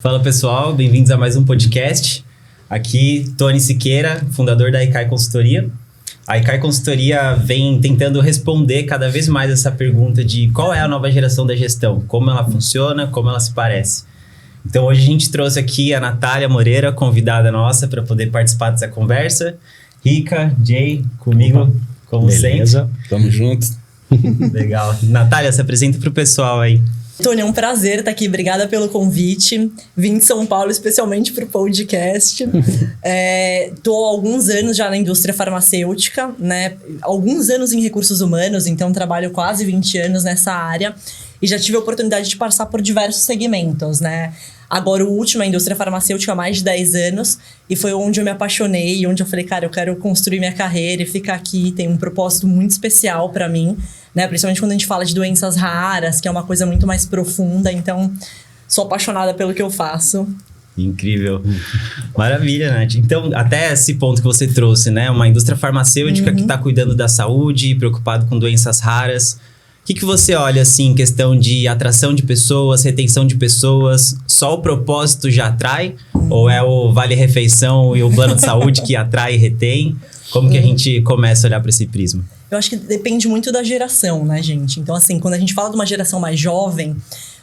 Fala pessoal, bem-vindos a mais um podcast. Aqui, Tony Siqueira, fundador da Icai Consultoria. A Icai Consultoria vem tentando responder cada vez mais essa pergunta de qual é a nova geração da gestão, como ela funciona, como ela se parece. Então hoje a gente trouxe aqui a Natália Moreira, convidada nossa, para poder participar dessa conversa. Rica, Jay, comigo, como Beleza, sempre. Tamo junto. Legal. Natália, se apresenta pro pessoal aí. Tony, é um prazer estar aqui. Obrigada pelo convite. Vim de São Paulo especialmente para o podcast. Tô há alguns anos já na indústria farmacêutica, né? Alguns anos em recursos humanos, então trabalho quase 20 anos nessa área. E já tive a oportunidade de passar por diversos segmentos, né? Agora, o último é a indústria farmacêutica há mais de 10 anos. E foi onde eu me apaixonei, onde eu falei, cara, eu quero construir minha carreira e ficar aqui. Tem um propósito muito especial para mim, né? Principalmente quando a gente fala de doenças raras, que é uma coisa muito mais profunda. Então, sou apaixonada pelo que eu faço. Incrível. Maravilha, Nath. Então, até esse ponto que você trouxe, né? Uma indústria farmacêutica que está cuidando da saúde, preocupado com doenças raras. O que você olha, assim, em questão de atração de pessoas, retenção de pessoas? Só o propósito já atrai? Ou é o vale-refeição e o plano de saúde que atrai e retém? Como que a gente começa a olhar para esse prisma? Eu acho que depende muito da geração, né, gente? Então, assim, quando a gente fala de uma geração mais jovem,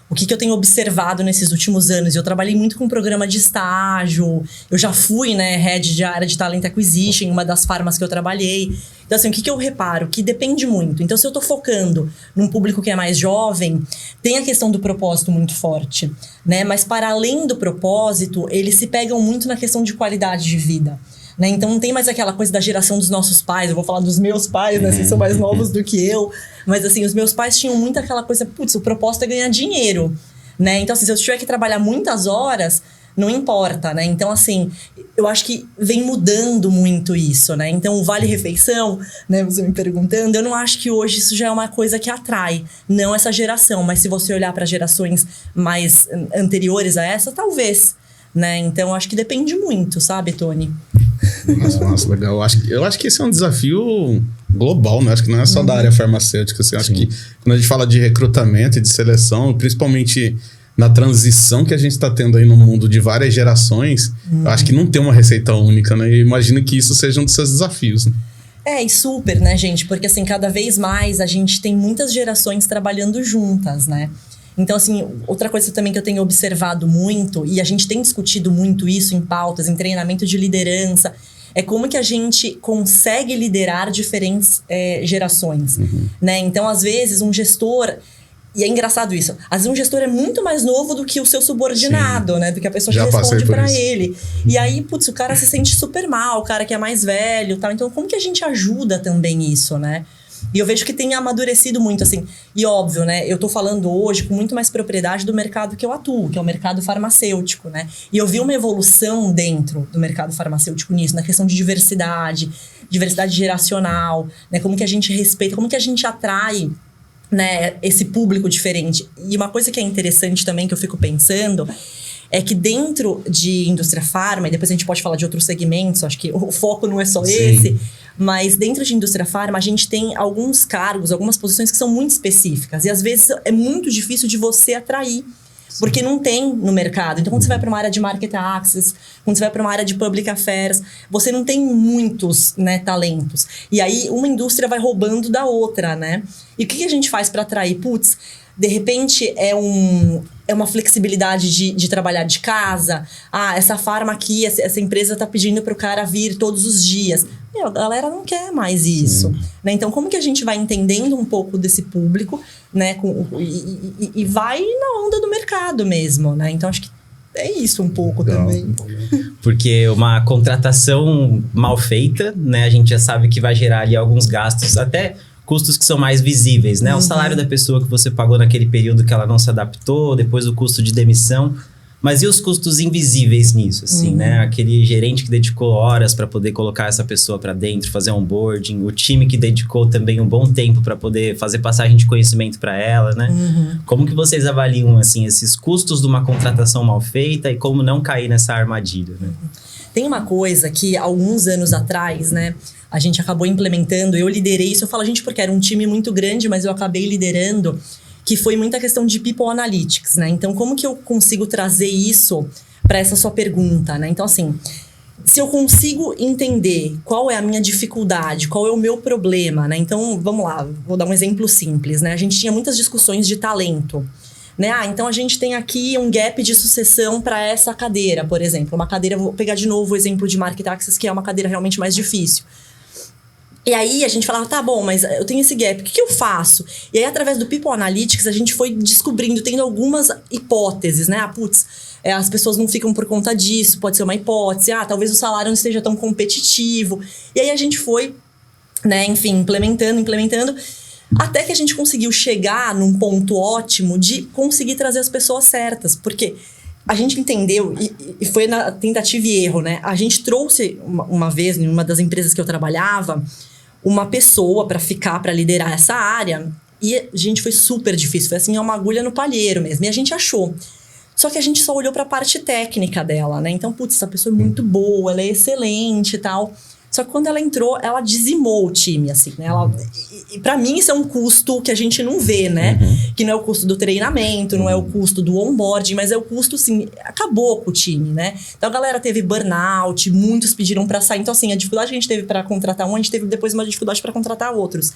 o que eu tenho observado nesses últimos anos? Eu trabalhei muito com programa de estágio, eu já fui, né, head de área de Talent Acquisition em uma das farmas que eu trabalhei. Então, assim, o que eu reparo? Que depende muito. Então, se eu tô focando num público que é mais jovem, tem a questão do propósito muito forte, né? Mas, para além do propósito, eles se pegam muito na questão de qualidade de vida. Né? Então não tem mais aquela coisa da geração dos nossos pais. Eu vou falar dos meus pais, né? Vocês são mais novos do que eu. Mas assim, os meus pais tinham muito aquela coisa, putz, o propósito é ganhar dinheiro, né? Então assim, se eu tiver que trabalhar muitas horas, não importa, né? Então assim, eu acho que vem mudando muito isso, né? Então o vale-refeição, né? Você me perguntando, eu não acho que hoje isso já é uma coisa que atrai, não essa geração. Mas se você olhar para gerações mais anteriores a essa, talvez, né? Então acho que depende muito, sabe, Tony? Nossa, legal. Eu acho que esse é um desafio global, né? Acho que não é só da área farmacêutica. Assim. Acho que quando a gente fala de recrutamento e de seleção, principalmente na transição que a gente está tendo aí no mundo de várias gerações, eu acho que não tem uma receita única, né? E imagino que isso seja um dos seus desafios, né? E super, né, gente? Porque, assim, cada vez mais a gente tem muitas gerações trabalhando juntas, né? Então, assim, outra coisa também que eu tenho observado muito, e a gente tem discutido muito isso em pautas, em treinamento de liderança, é como que a gente consegue liderar diferentes gerações, né? Então, às vezes, um gestor... E é engraçado isso. Às vezes um gestor é muito mais novo do que o seu subordinado, né? Do que a pessoa que responde pra ele. E aí, putz, o cara se sente super mal, o cara que é mais velho e tal. Então, como que a gente ajuda também isso, né? E eu vejo que tem amadurecido muito, assim. E óbvio, né? Eu tô falando hoje com muito mais propriedade do mercado que eu atuo, que é o mercado farmacêutico, né? E eu vi uma evolução dentro do mercado farmacêutico nisso, na questão de diversidade geracional, né? Como que a gente respeita, como que a gente atrai, né, esse público diferente. E uma coisa que é interessante também, que eu fico pensando, é que dentro de indústria farma, e depois a gente pode falar de outros segmentos, acho que o foco não é só esse, mas dentro de indústria farma a gente tem alguns cargos, algumas posições que são muito específicas. E às vezes é muito difícil de você atrair, porque não tem no mercado. Então, quando você vai para uma área de market access, quando você vai para uma área de public affairs, você não tem muitos, né, talentos. E aí, uma indústria vai roubando da outra, né? E o que a gente faz para atrair? Putz, de repente, é uma flexibilidade de trabalhar de casa. Ah, essa farma aqui, essa empresa tá pedindo para o cara vir todos os dias. Meu, a galera não quer mais isso, né? Então, como que a gente vai entendendo um pouco desse público, né? E vai na onda do mercado mesmo, né? Então, acho que é isso um pouco também. Porque uma contratação mal feita, né? A gente já sabe que vai gerar ali alguns gastos, até custos que são mais visíveis, né? O salário da pessoa que você pagou naquele período que ela não se adaptou, depois o custo de demissão. Mas e os custos invisíveis nisso, assim, né? Aquele gerente que dedicou horas para poder colocar essa pessoa para dentro, fazer onboarding, o time que dedicou também um bom tempo para poder fazer passagem de conhecimento para ela, né? Como que vocês avaliam, assim, esses custos de uma contratação mal feita e como não cair nessa armadilha, né? Tem uma coisa que, alguns anos atrás, né, a gente acabou implementando, eu liderei isso, eu falo, gente, porque era um time muito grande, mas eu acabei liderando, que foi muita questão de People Analytics, né? Então, como que eu consigo trazer isso para essa sua pergunta, né? Então, assim, se eu consigo entender qual é a minha dificuldade, qual é o meu problema, né? Então, vamos lá, vou dar um exemplo simples, né? A gente tinha muitas discussões de talento, né? Então a gente tem aqui um gap de sucessão para essa cadeira, por exemplo. Uma cadeira, vou pegar de novo o exemplo de Market Access, que é uma cadeira realmente mais difícil. E aí a gente falava, tá bom, mas eu tenho esse gap, o que eu faço? E aí, através do People Analytics, a gente foi descobrindo, tendo algumas hipóteses, né? As pessoas não ficam por conta disso, pode ser uma hipótese. Talvez o salário não esteja tão competitivo. E aí a gente foi, né, enfim, implementando, até que a gente conseguiu chegar num ponto ótimo de conseguir trazer as pessoas certas. Porque a gente entendeu, e foi na tentativa e erro, né? A gente trouxe uma vez, em uma das empresas que eu trabalhava, uma pessoa para liderar essa área. E, gente, foi super difícil. Foi assim, uma agulha no palheiro mesmo. E a gente achou. Só que a gente só olhou para a parte técnica dela, né? Então, essa pessoa é muito boa, ela é excelente e tal. Só que quando ela entrou, ela dizimou o time, assim, né? E para mim isso é um custo que a gente não vê, né? Que não é o custo do treinamento, não é o custo do onboarding, mas é o custo, assim, acabou com o time, né? Então a galera teve burnout, muitos pediram para sair. Então, assim, a dificuldade que a gente teve para contratar um, a gente teve depois uma dificuldade para contratar outros.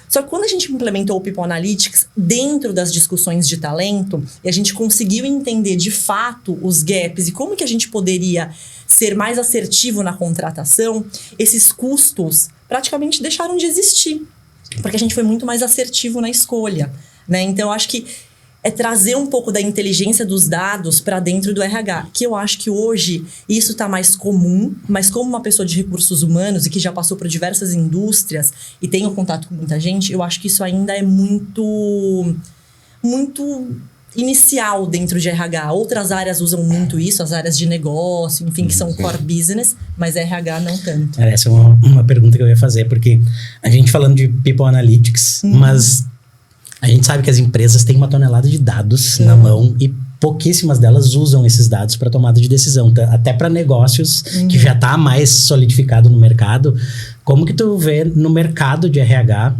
Só que quando a gente implementou o People Analytics dentro das discussões de talento, e a gente conseguiu entender de fato os gaps e como que a gente poderia ser mais assertivo na contratação, esses custos praticamente deixaram de existir. Porque a gente foi muito mais assertivo na escolha, né? Então, eu acho que é trazer um pouco da inteligência dos dados para dentro do RH, que eu acho que hoje isso está mais comum, mas como uma pessoa de recursos humanos e que já passou por diversas indústrias e tem um contato com muita gente, eu acho que isso ainda é muito inicial dentro de RH. Outras áreas usam muito isso, as áreas de negócio, enfim, que são core business, mas RH não tanto. Essa é uma pergunta que eu ia fazer, porque a gente falando de People Analytics, mas a gente sabe que as empresas têm uma tonelada de dados na mão e pouquíssimas delas usam esses dados para tomada de decisão, até para negócios que já está mais solidificado no mercado. Como que tu vê no mercado de RH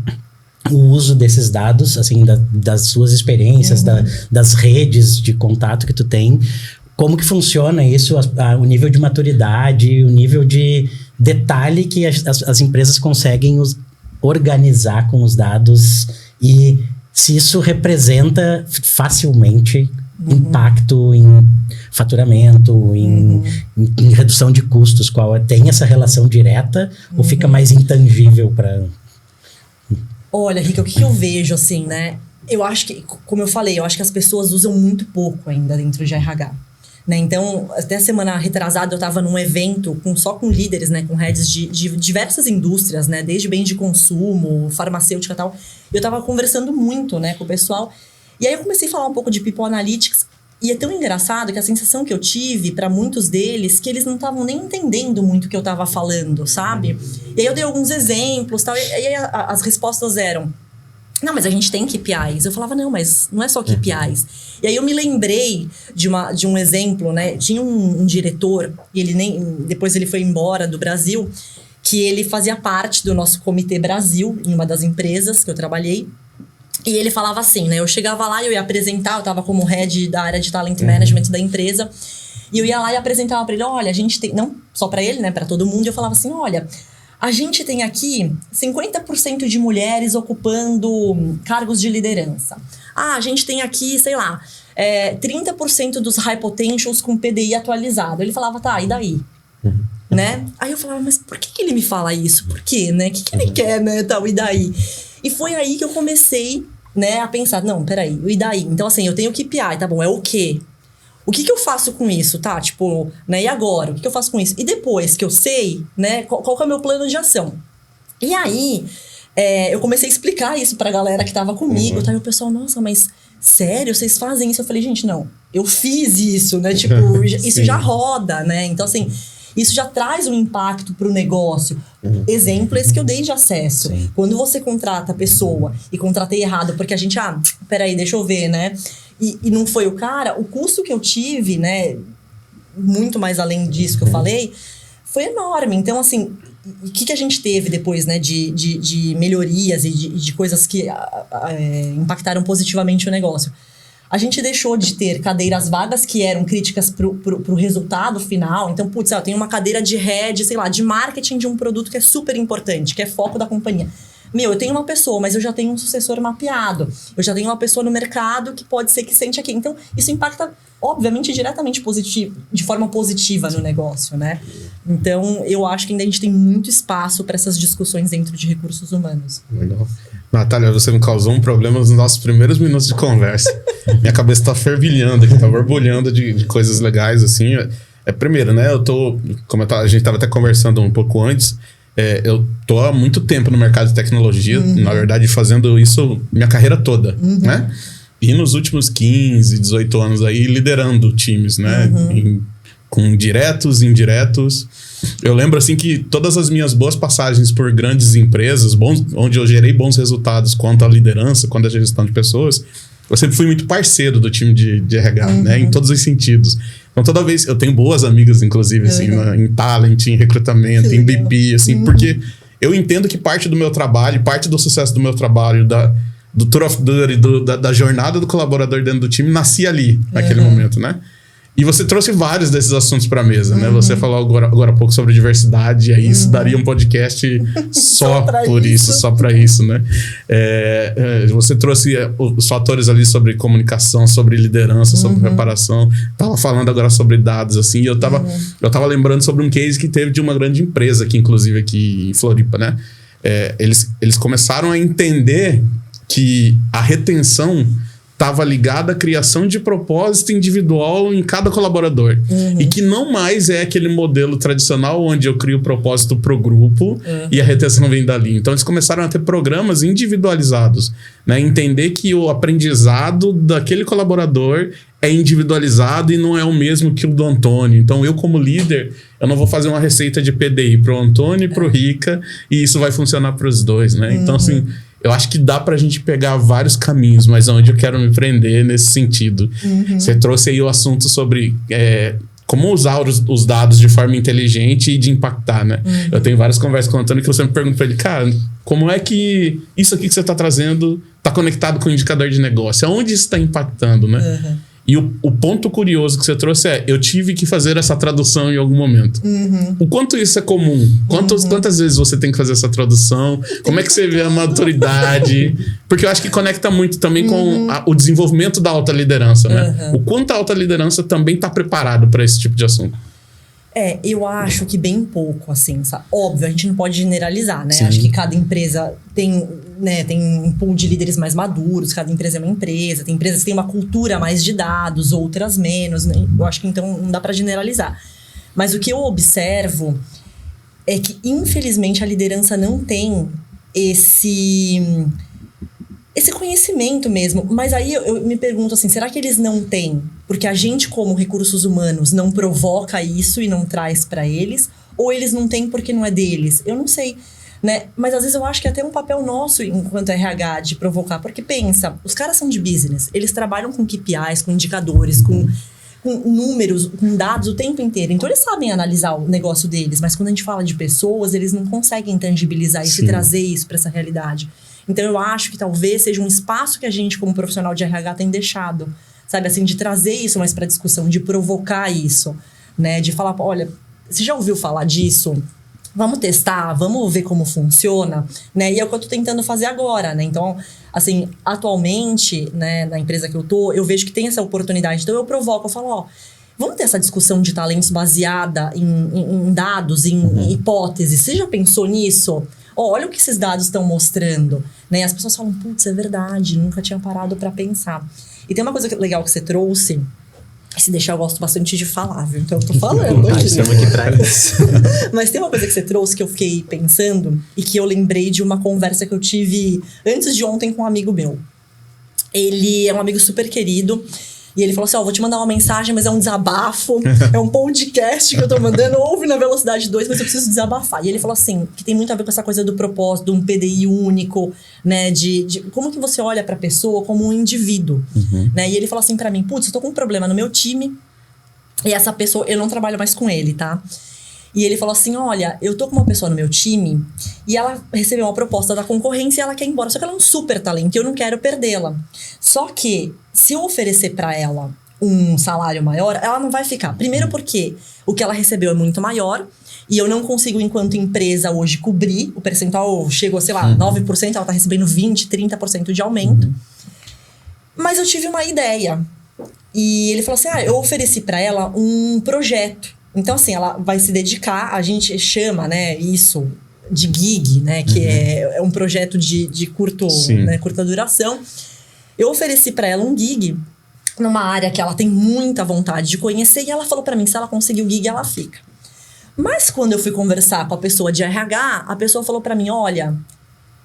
o uso desses dados, assim, das suas experiências, das redes de contato que tu tem? Como que funciona isso, o nível de maturidade, o nível de detalhe que as empresas conseguem organizar com os dados e se isso representa facilmente impacto em faturamento, em redução de custos? Tem essa relação direta ou fica mais intangível para... Olha, Rica, o que eu vejo, assim, né? Eu acho que, como eu falei, eu acho que as pessoas usam muito pouco ainda dentro de RH. Né? Então, até a semana retrasada eu estava num evento só com líderes, né? Com heads de diversas indústrias, né? Desde bens de consumo, farmacêutica e tal. Eu estava conversando muito, né, com o pessoal. E aí eu comecei a falar um pouco de People Analytics. E é tão engraçado que a sensação que eu tive para muitos deles, que eles não estavam nem entendendo muito o que eu estava falando, sabe? E aí eu dei alguns exemplos, tal, e aí as respostas eram: não, mas a gente tem KPIs. Eu falava, não, mas não é só KPIs. E aí eu me lembrei de um exemplo, né? Tinha um diretor, e depois ele foi embora do Brasil, que ele fazia parte do nosso Comitê Brasil, em uma das empresas que eu trabalhei. E ele falava assim, né? Eu chegava lá e eu ia apresentar, eu tava como head da área de talent management da empresa. E eu ia lá e apresentava pra ele, olha, a gente tem... Não só pra ele, né? Pra todo mundo. E eu falava assim, olha, a gente tem aqui 50% de mulheres ocupando cargos de liderança. A gente tem aqui, sei lá, 30% dos high potentials com PDI atualizado. Ele falava, tá, e daí? Né? Aí eu falava, mas por que ele me fala isso? Por quê, né? O que ele quer, né? Tal, e daí? E foi aí que eu comecei, né, a pensar, não, peraí, e daí? Então, assim, eu tenho o KPI, tá bom, é o quê? O que eu faço com isso, tá? Tipo, né, e agora? O que eu faço com isso? E depois que eu sei, né, qual que é o meu plano de ação? E aí, eu comecei a explicar isso pra galera que tava comigo, tá? E o pessoal, nossa, mas sério, vocês fazem isso? Eu falei, gente, não, eu fiz isso, né? Tipo, isso já roda, né? Então, assim... Isso já traz um impacto para o negócio. Exemplo esse que eu dei de acesso. Sim. Quando você contrata a pessoa e contratei errado, porque a gente, peraí, deixa eu ver, né? E não foi o cara, o custo que eu tive, né? Muito mais além disso que eu falei, foi enorme. Então, assim, o que a gente teve depois, né, de melhorias e de coisas que impactaram positivamente o negócio? A gente deixou de ter cadeiras vagas que eram críticas pro resultado final. Então, putz, eu tenho uma cadeira de head, sei lá, de marketing de um produto que é super importante, que é foco da companhia. Eu tenho uma pessoa, mas eu já tenho um sucessor mapeado. Eu já tenho uma pessoa no mercado que pode ser que sente aqui. Então, isso impacta, obviamente, diretamente de forma positiva no negócio, né? Então, eu acho que ainda a gente tem muito espaço para essas discussões dentro de recursos humanos. Legal. Natália, você me causou um problema nos nossos primeiros minutos de conversa. Minha cabeça tá fervilhando aqui, tá borbulhando de coisas legais, assim. Primeiro, né, a gente tava até conversando um pouco antes, eu tô há muito tempo no mercado de tecnologia, na verdade, fazendo isso minha carreira toda, né? E nos últimos 15, 18 anos aí, liderando times, né? Com diretos e indiretos. Eu lembro, assim, que todas as minhas boas passagens por grandes empresas, onde eu gerei bons resultados quanto à liderança, quanto à gestão de pessoas, eu sempre fui muito parceiro do time de RH, né? Em todos os sentidos. Então, toda vez... Eu tenho boas amigas, inclusive, assim, em talent, em recrutamento, em BP, assim, porque eu entendo que parte do meu trabalho, parte do sucesso do meu trabalho, do tour of duty, da jornada do colaborador dentro do time, nascia ali, naquele momento, né? E você trouxe vários desses assuntos para a mesa, né? Você falou agora há pouco sobre diversidade, e aí isso daria um podcast só por isso, só para isso, né? Você trouxe os fatores ali sobre comunicação, sobre liderança, sobre preparação. Tava falando agora sobre dados, assim, e eu tava lembrando sobre um case que teve de uma grande empresa aqui, inclusive aqui em Floripa, né? Eles começaram a entender que a retenção estava ligada à criação de propósito individual em cada colaborador. E que não mais é aquele modelo tradicional onde eu crio o propósito pro grupo e a retenção vem dali. Então, eles começaram a ter programas individualizados, né? Entender que o aprendizado daquele colaborador é individualizado e não é o mesmo que o do Antônio. Então, eu como líder, eu não vou fazer uma receita de PDI pro Antônio e pro Rica e isso vai funcionar para os dois, né? Então, assim... Eu acho que dá pra gente pegar vários caminhos, mas onde eu quero me prender nesse sentido. Você trouxe aí o assunto sobre como usar os dados de forma inteligente e de impactar, né? Eu tenho várias conversas com o Antônio que eu sempre pergunto pra ele, cara, como é que isso aqui que você tá trazendo tá conectado com o indicador de negócio? Aonde isso tá impactando, né? E o ponto curioso que você trouxe eu tive que fazer essa tradução em algum momento. O quanto isso é comum? Quantas vezes você tem que fazer essa tradução? Como é que você vê a maturidade? Porque eu acho que conecta muito também com o desenvolvimento da alta liderança, né? O quanto a alta liderança também está preparado para esse tipo de assunto. Eu acho que bem pouco, assim, sabe? Óbvio, a gente não pode generalizar, né? Sim. Acho que cada empresa tem um pool de líderes mais maduros, cada empresa é uma empresa, tem empresas que têm uma cultura mais de dados, outras menos, né? Eu acho que então não dá pra generalizar. Mas o que eu observo é que, infelizmente, a liderança não tem esse conhecimento mesmo. Mas aí eu me pergunto assim, será que eles não têm? Porque a gente, como recursos humanos, não provoca isso e não traz pra eles? Ou eles não têm porque não é deles? Eu não sei, né? Mas às vezes eu acho que é até um papel nosso, enquanto RH, de provocar. Porque pensa, os caras são de business. Eles trabalham com KPIs, com indicadores, com números, com dados o tempo inteiro. Então eles sabem analisar o negócio deles. Mas quando a gente fala de pessoas, eles não conseguem tangibilizar isso e trazer isso pra essa realidade. Então eu acho que talvez seja um espaço que a gente, como profissional de RH, tem deixado, sabe, assim, de trazer isso mais para discussão, de provocar isso, né, de falar, olha, você já ouviu falar disso? Vamos testar, vamos ver como funciona, né, e é o que eu tô tentando fazer agora, né, então, assim, atualmente, né, na empresa que eu tô, eu vejo que tem essa oportunidade, então eu provoco, eu falo, vamos ter essa discussão de talentos baseada em dados, em hipóteses, você já pensou nisso? Olha o que esses dados estão mostrando, né? As pessoas falam, putz, é verdade, nunca tinha parado para pensar. E tem uma coisa legal que você trouxe, se deixar eu gosto bastante de falar, viu? Então eu tô falando. Estamos aqui pra isso. Mas tem uma coisa que você trouxe que eu fiquei pensando e que eu lembrei de uma conversa que eu tive antes de ontem com um amigo meu. Ele é um amigo super querido. E ele falou assim, vou te mandar uma mensagem, mas é um desabafo. É um podcast que eu tô mandando. Ouve na velocidade 2, mas eu preciso desabafar. E ele falou assim, que tem muito a ver com essa coisa do propósito, de um PDI único, né? De como que você olha pra pessoa como um indivíduo, né? E ele falou assim pra mim, putz, eu tô com um problema no meu time. E essa pessoa, eu não trabalho mais com ele, tá? E ele falou assim, olha, eu tô com uma pessoa no meu time e ela recebeu uma proposta da concorrência e ela quer ir embora. Só que ela é um super talento e eu não quero perdê-la. Só que, se eu oferecer pra ela um salário maior, ela não vai ficar. Primeiro porque o que ela recebeu é muito maior e eu não consigo, enquanto empresa, hoje, cobrir. O percentual chegou, sei lá, 9%, ela tá recebendo 20%, 30% de aumento. Mas eu tive uma ideia. E ele falou assim, eu ofereci pra ela um projeto. Então, assim, ela vai se dedicar, a gente chama, né, isso de gig, né, que é um projeto de curta duração. Eu ofereci pra ela um gig numa área que ela tem muita vontade de conhecer e ela falou pra mim, se ela conseguir o gig, ela fica. Mas quando eu fui conversar com a pessoa de RH, a pessoa falou pra mim, olha,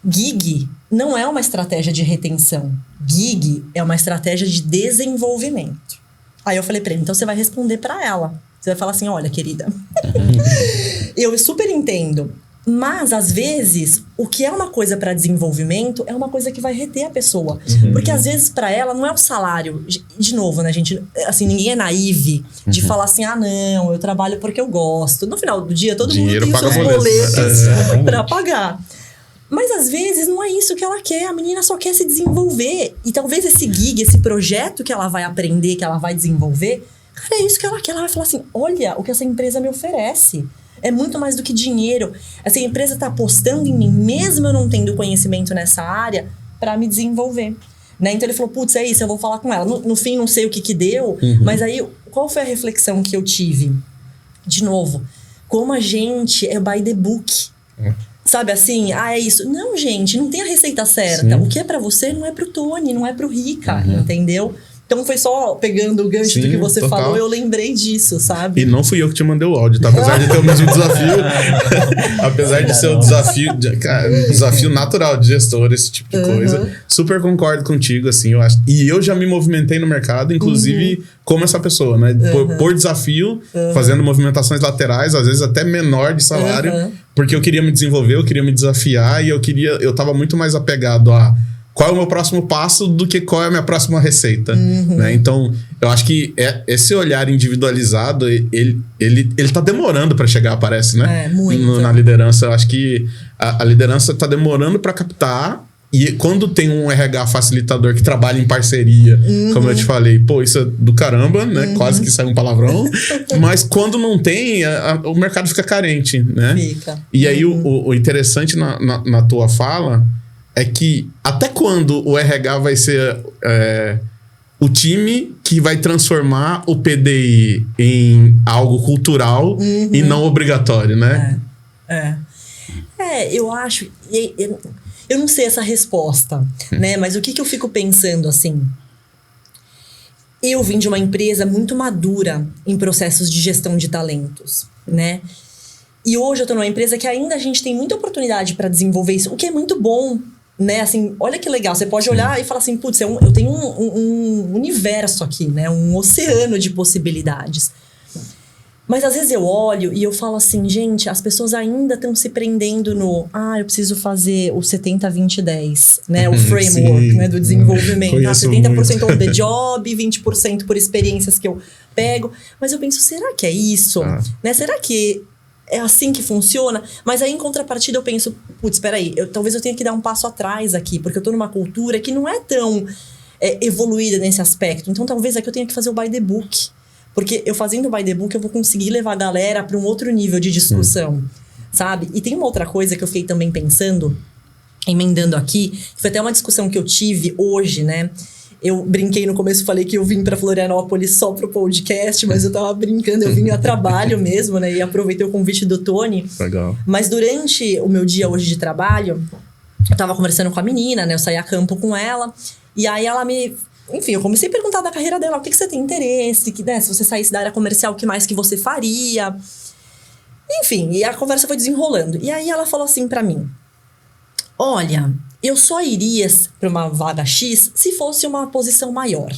gig não é uma estratégia de retenção. Gig é uma estratégia de desenvolvimento. Aí eu falei pra ele, então você vai responder pra ela. Você vai falar assim, olha, querida, eu super entendo. Mas, às vezes, o que é uma coisa para desenvolvimento é uma coisa que vai reter a pessoa. Porque, às vezes, para ela, não é o salário. De novo, né, gente? Assim, ninguém é naive de falar assim, não, eu trabalho porque eu gosto. No final do dia, todo Dinheiro mundo tem paga seus boletos. boletos para pagar. Mas, às vezes, não é isso que ela quer. A menina só quer se desenvolver. E talvez esse gig, esse projeto que ela vai aprender, que ela vai desenvolver, cara, é isso que ela quer. Ela vai falar assim, olha o que essa empresa me oferece. É muito mais do que dinheiro. Essa empresa tá apostando em mim, mesmo eu não tendo conhecimento nessa área, para me desenvolver. Né? Então ele falou, putz, é isso, eu vou falar com ela. No fim, não sei o que deu, mas aí, qual foi a reflexão que eu tive? De novo, como a gente é by the book. Sabe assim, é isso. Não, gente, não tem a receita certa. Sim. O que é pra você não é pro Tony, não é pro Rica, entendeu? Então foi só pegando o gancho do que você falou, eu lembrei disso, sabe? E não fui eu que te mandei o áudio, tá? Apesar de ter o mesmo desafio, apesar de ser um desafio natural de gestor, esse tipo de coisa, super concordo contigo, assim, eu acho. E eu já me movimentei no mercado, inclusive como essa pessoa, né? Por desafio, fazendo movimentações laterais, às vezes até menor de salário, porque eu queria me desenvolver, eu queria me desafiar e eu tava muito mais apegado a qual é o meu próximo passo do que qual é a minha próxima receita, né? Então, eu acho que esse olhar individualizado, ele tá demorando para chegar, parece, né? Muito. Na liderança. Eu acho que a liderança tá demorando para captar. E quando tem um RH facilitador que trabalha em parceria, como eu te falei, pô, isso é do caramba, né? Quase que sai um palavrão. Mas quando não tem, o mercado fica carente, né? Fica. E aí, o interessante na tua fala é que até quando o RH vai ser o time que vai transformar o PDI em algo cultural e não obrigatório, né? Eu acho... Eu não sei essa resposta, né? Mas o que eu fico pensando, assim... Eu vim de uma empresa muito madura em processos de gestão de talentos, né? E hoje eu tô numa empresa que ainda a gente tem muita oportunidade para desenvolver isso, o que é muito bom, né? Assim, olha que legal, você pode olhar e falar assim, putz, eu tenho um universo aqui, né? Um oceano de possibilidades. Mas às vezes eu olho e eu falo assim, gente, as pessoas ainda estão se prendendo no eu preciso fazer o 70-20-10, né? O framework, né? Do desenvolvimento. 70% on the job, 20% por experiências que eu pego. Mas eu penso, será que é isso? Né? Será que é assim que funciona? Mas aí, em contrapartida, eu penso, putz, peraí, talvez eu tenha que dar um passo atrás aqui, porque eu tô numa cultura que não é tão evoluída nesse aspecto. Então, talvez aqui eu tenha que fazer o by the book. Porque eu fazendo o by the book, eu vou conseguir levar a galera para um outro nível de discussão, sabe? E tem uma outra coisa que eu fiquei também pensando, emendando aqui, que foi até uma discussão que eu tive hoje, né? Eu brinquei no começo, falei que eu vim para Florianópolis só pro podcast, mas eu tava brincando, eu vim a trabalho mesmo, né? E aproveitei o convite do Tony. Legal. Mas durante o meu dia hoje de trabalho, eu tava conversando com a menina, né? Eu saí a campo com ela, e aí ela me... Enfim, eu comecei a perguntar da carreira dela, o que você tem interesse, né? Se você saísse da área comercial, o que mais que você faria? Enfim, e a conversa foi desenrolando. E aí ela falou assim pra mim, olha, eu só iria pra uma vaga X se fosse uma posição maior.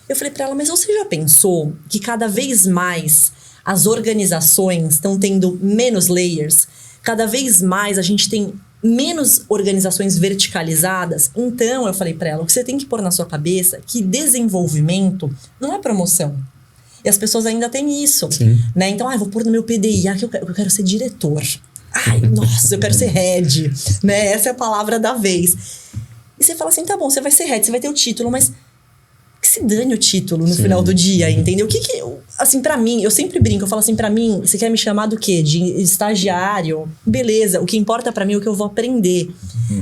Eu falei pra ela, mas você já pensou que cada vez mais as organizações estão tendo menos layers? Cada vez mais a gente tem menos organizações verticalizadas? Então, eu falei pra ela, o que você tem que pôr na sua cabeça é que desenvolvimento não é promoção. E as pessoas ainda têm isso, Sim. né? Então, eu vou pôr no meu PDI, que eu quero ser diretor. Ai, nossa, eu quero ser head, né? Essa é a palavra da vez. E você fala assim, tá bom, você vai ser head, você vai ter o título, mas que se dane o título no final do dia, entendeu? Assim, pra mim, eu sempre brinco, eu falo assim, pra mim, você quer me chamar do quê? De estagiário? Beleza, o que importa pra mim é o que eu vou aprender,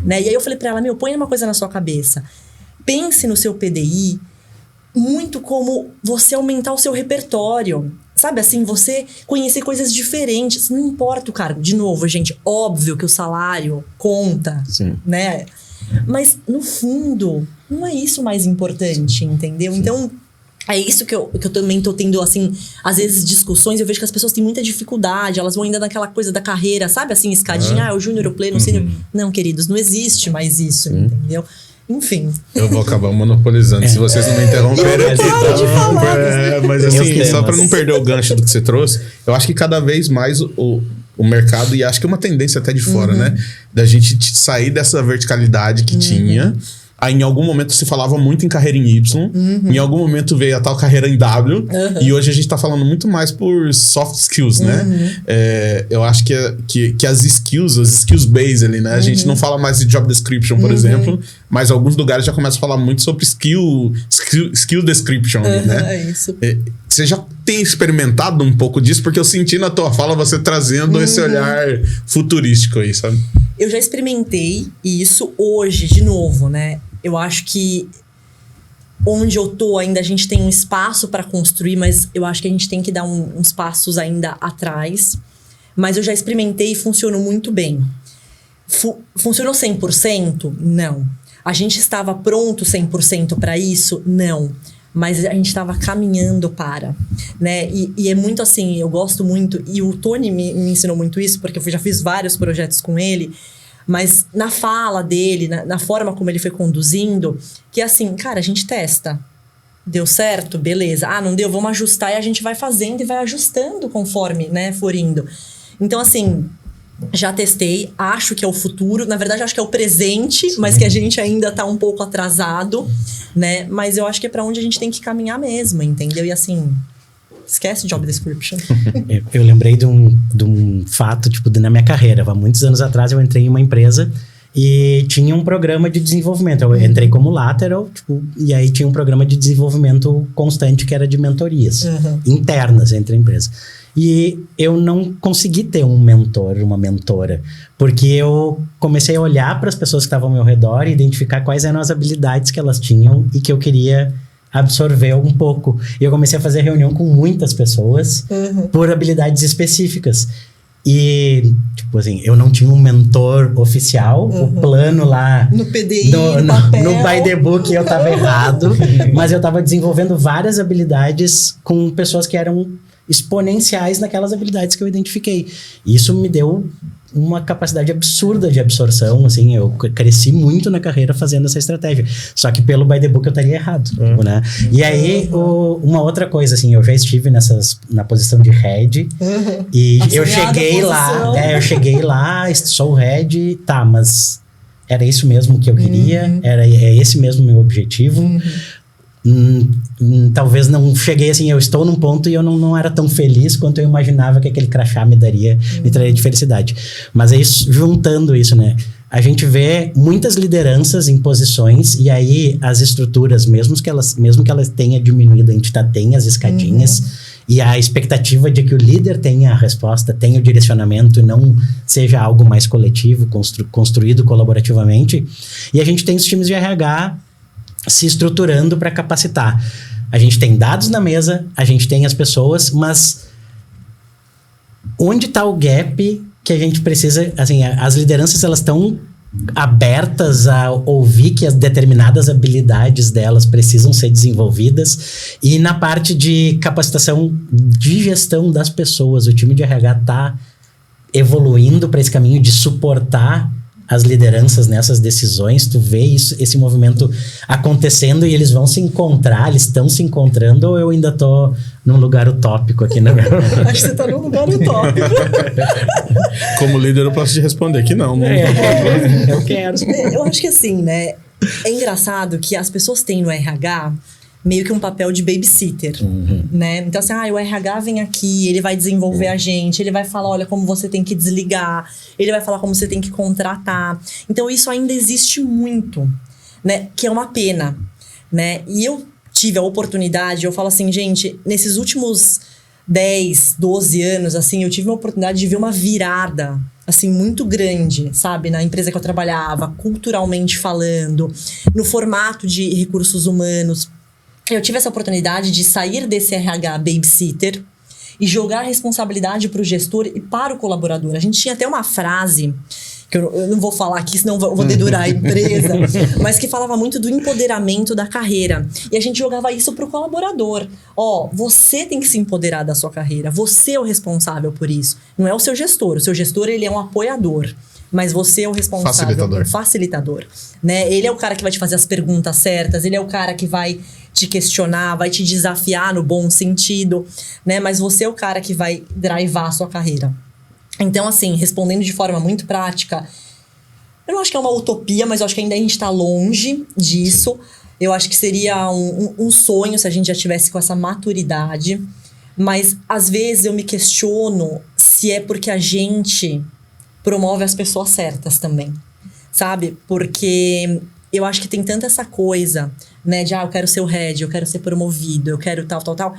né? E aí eu falei pra ela, põe uma coisa na sua cabeça. Pense no seu PDI muito como você aumentar o seu repertório. Sabe, assim, você conhecer coisas diferentes. Não importa o cargo. De novo, gente, óbvio que o salário conta, né? Mas, no fundo, não é isso o mais importante, entendeu? Sim. Então, é isso que eu também tô tendo, assim, às vezes discussões. Eu vejo que as pessoas têm muita dificuldade. Elas vão ainda naquela coisa da carreira, sabe? Assim, escadinha, o júnior, o pleno, o sênior. Não, queridos, não existe mais isso, entendeu? Enfim. Eu vou acabar monopolizando. Se vocês não me interromperem aqui, então. Mas assim, só pra não perder o gancho do que você trouxe, eu acho que cada vez mais o mercado, e acho que é uma tendência até de fora, né? Da gente sair dessa verticalidade que tinha. Aí, em algum momento, se falava muito em carreira em Y. Em algum momento veio a tal carreira em W. E hoje a gente tá falando muito mais por soft skills, né? Eu acho que as skills, os skills base ali, né? A gente não fala mais de job description, por exemplo. Mas alguns lugares já começam a falar muito sobre skill description ali, né? É isso. Você já tem experimentado um pouco disso? Porque eu senti na tua fala você trazendo esse olhar futurístico aí, sabe? Eu já experimentei isso hoje, de novo, né? Eu acho que onde eu tô ainda a gente tem um espaço para construir, mas eu acho que a gente tem que dar uns passos ainda atrás. Mas eu já experimentei e funcionou muito bem. Funcionou 100%? Não. A gente estava pronto 100% para isso? Não. Mas a gente estava caminhando para, né? E é muito assim, eu gosto muito, e o Tony me ensinou muito isso, porque eu já fiz vários projetos com ele, mas na fala dele, na forma como ele foi conduzindo, que é assim, cara, a gente testa. Deu certo? Beleza. Ah, não deu? Vamos ajustar, e a gente vai fazendo e vai ajustando conforme, né, for indo. Então, assim, já testei, acho que é o futuro. Na verdade, acho que é o presente, mas que a gente ainda tá um pouco atrasado, né? Mas eu acho que é pra onde a gente tem que caminhar mesmo, entendeu? E assim, esquece job description. Eu lembrei de um fato, tipo, na minha carreira. Há muitos anos atrás eu entrei em uma empresa e tinha um programa de desenvolvimento. Eu entrei como lateral, tipo, e aí tinha um programa de desenvolvimento constante que era de mentorias internas entre a empresa. E eu não consegui ter um mentor, uma mentora, porque eu comecei a olhar para as pessoas que estavam ao meu redor e identificar quais eram as habilidades que elas tinham e que eu queria absorver um pouco. E eu comecei a fazer reunião com muitas pessoas por habilidades específicas. E, tipo assim, eu não tinha um mentor oficial, o plano lá... No PDI, no papel. No by the book eu tava errado, mas eu tava desenvolvendo várias habilidades com pessoas que eram exponenciais naquelas habilidades que eu identifiquei. Isso me deu uma capacidade absurda de absorção, assim, eu cresci muito na carreira fazendo essa estratégia. Só que pelo by the book eu estaria errado, né? E aí, uma outra coisa, assim, eu já estive na posição de head e eu cheguei lá, sou head, tá, mas era isso mesmo que eu queria? É esse mesmo meu objetivo? Talvez não cheguei assim, eu estou num ponto e eu não era tão feliz quanto eu imaginava que aquele crachá me traria de felicidade. Mas é isso, juntando isso, né? A gente vê muitas lideranças em posições e aí as estruturas, mesmo que elas tenham diminuído, a gente tem as escadinhas e a expectativa de que o líder tenha a resposta, tenha o direcionamento e não seja algo mais coletivo, construído colaborativamente. E a gente tem os times de RH se estruturando para capacitar. A gente tem dados na mesa, a gente tem as pessoas, mas onde está o gap que a gente precisa... Assim, as lideranças, elas estão abertas a ouvir que as determinadas habilidades delas precisam ser desenvolvidas, e na parte de capacitação de gestão das pessoas, o time de RH está evoluindo para esse caminho de suportar as lideranças nessas decisões. Tu vê esse movimento acontecendo e eles vão se encontrar, eles estão se encontrando, ou eu ainda tô num lugar utópico aqui, né? Acho que você tá num lugar utópico. Como líder eu posso te responder que não. Eu quero. Eu acho que assim, né? É engraçado que as pessoas têm no RH meio que um papel de babysitter, né? Então, assim, o RH vem aqui, ele vai desenvolver a gente, ele vai falar, olha, como você tem que desligar, ele vai falar como você tem que contratar. Então, isso ainda existe muito, né? Que é uma pena, né? E eu tive a oportunidade, eu falo assim, gente, nesses últimos 10, 12 anos, assim, eu tive uma oportunidade de ver uma virada, assim, muito grande, sabe? Na empresa que eu trabalhava, culturalmente falando, no formato de recursos humanos. Eu tive essa oportunidade de sair desse RH babysitter e jogar a responsabilidade para o gestor e para o colaborador. A gente tinha até uma frase, que eu não vou falar aqui, senão eu vou dedurar a empresa, mas que falava muito do empoderamento da carreira. E a gente jogava isso para o colaborador. Você tem que se empoderar da sua carreira, você é o responsável por isso. Não é o seu gestor ele é um apoiador. Mas você é o responsável, facilitador, né? Ele é o cara que vai te fazer as perguntas certas, ele é o cara que vai te questionar, vai te desafiar no bom sentido, né? Mas você é o cara que vai drivar a sua carreira. Então, assim, respondendo de forma muito prática, eu não acho que é uma utopia, mas eu acho que ainda a gente está longe disso. Eu acho que seria um sonho se a gente já tivesse com essa maturidade. Mas, às vezes, eu me questiono se é porque a gente promove as pessoas certas também, sabe? Porque eu acho que tem tanta essa coisa, né? De, eu quero ser o head, eu quero ser promovido, eu quero tal.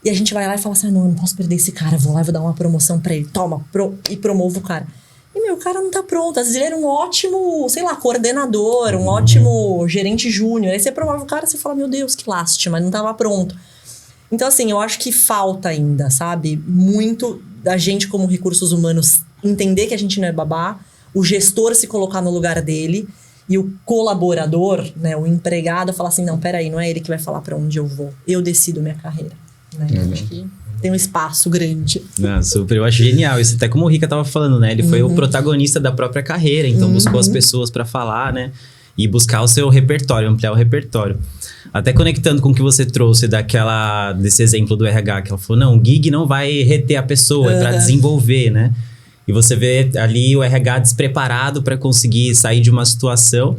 E a gente vai lá e fala assim, não posso perder esse cara, vou lá e vou dar uma promoção pra ele. Toma, e promovo o cara. E, o cara não tá pronto. Às vezes ele era um ótimo, sei lá, coordenador, um ótimo gerente júnior. Aí você promove o cara e você fala, meu Deus, que lástima, não tava pronto. Então, assim, eu acho que falta ainda, sabe? Muito da gente como recursos humanos entender que a gente não é babá, o gestor se colocar no lugar dele e o colaborador, né, o empregado, falar assim, não, peraí, não é ele que vai falar pra onde eu vou, eu decido minha carreira. Né? Eu acho que tem um espaço grande. Super, eu acho genial. Isso até como o Rica tava falando, né? Ele foi o protagonista da própria carreira, então buscou as pessoas pra falar, né? E buscar o seu repertório, ampliar o repertório. Até conectando com o que você trouxe desse exemplo do RH, que ela falou, não, o gig não vai reter a pessoa, é pra desenvolver, né? E você vê ali o RH despreparado para conseguir sair de uma situação.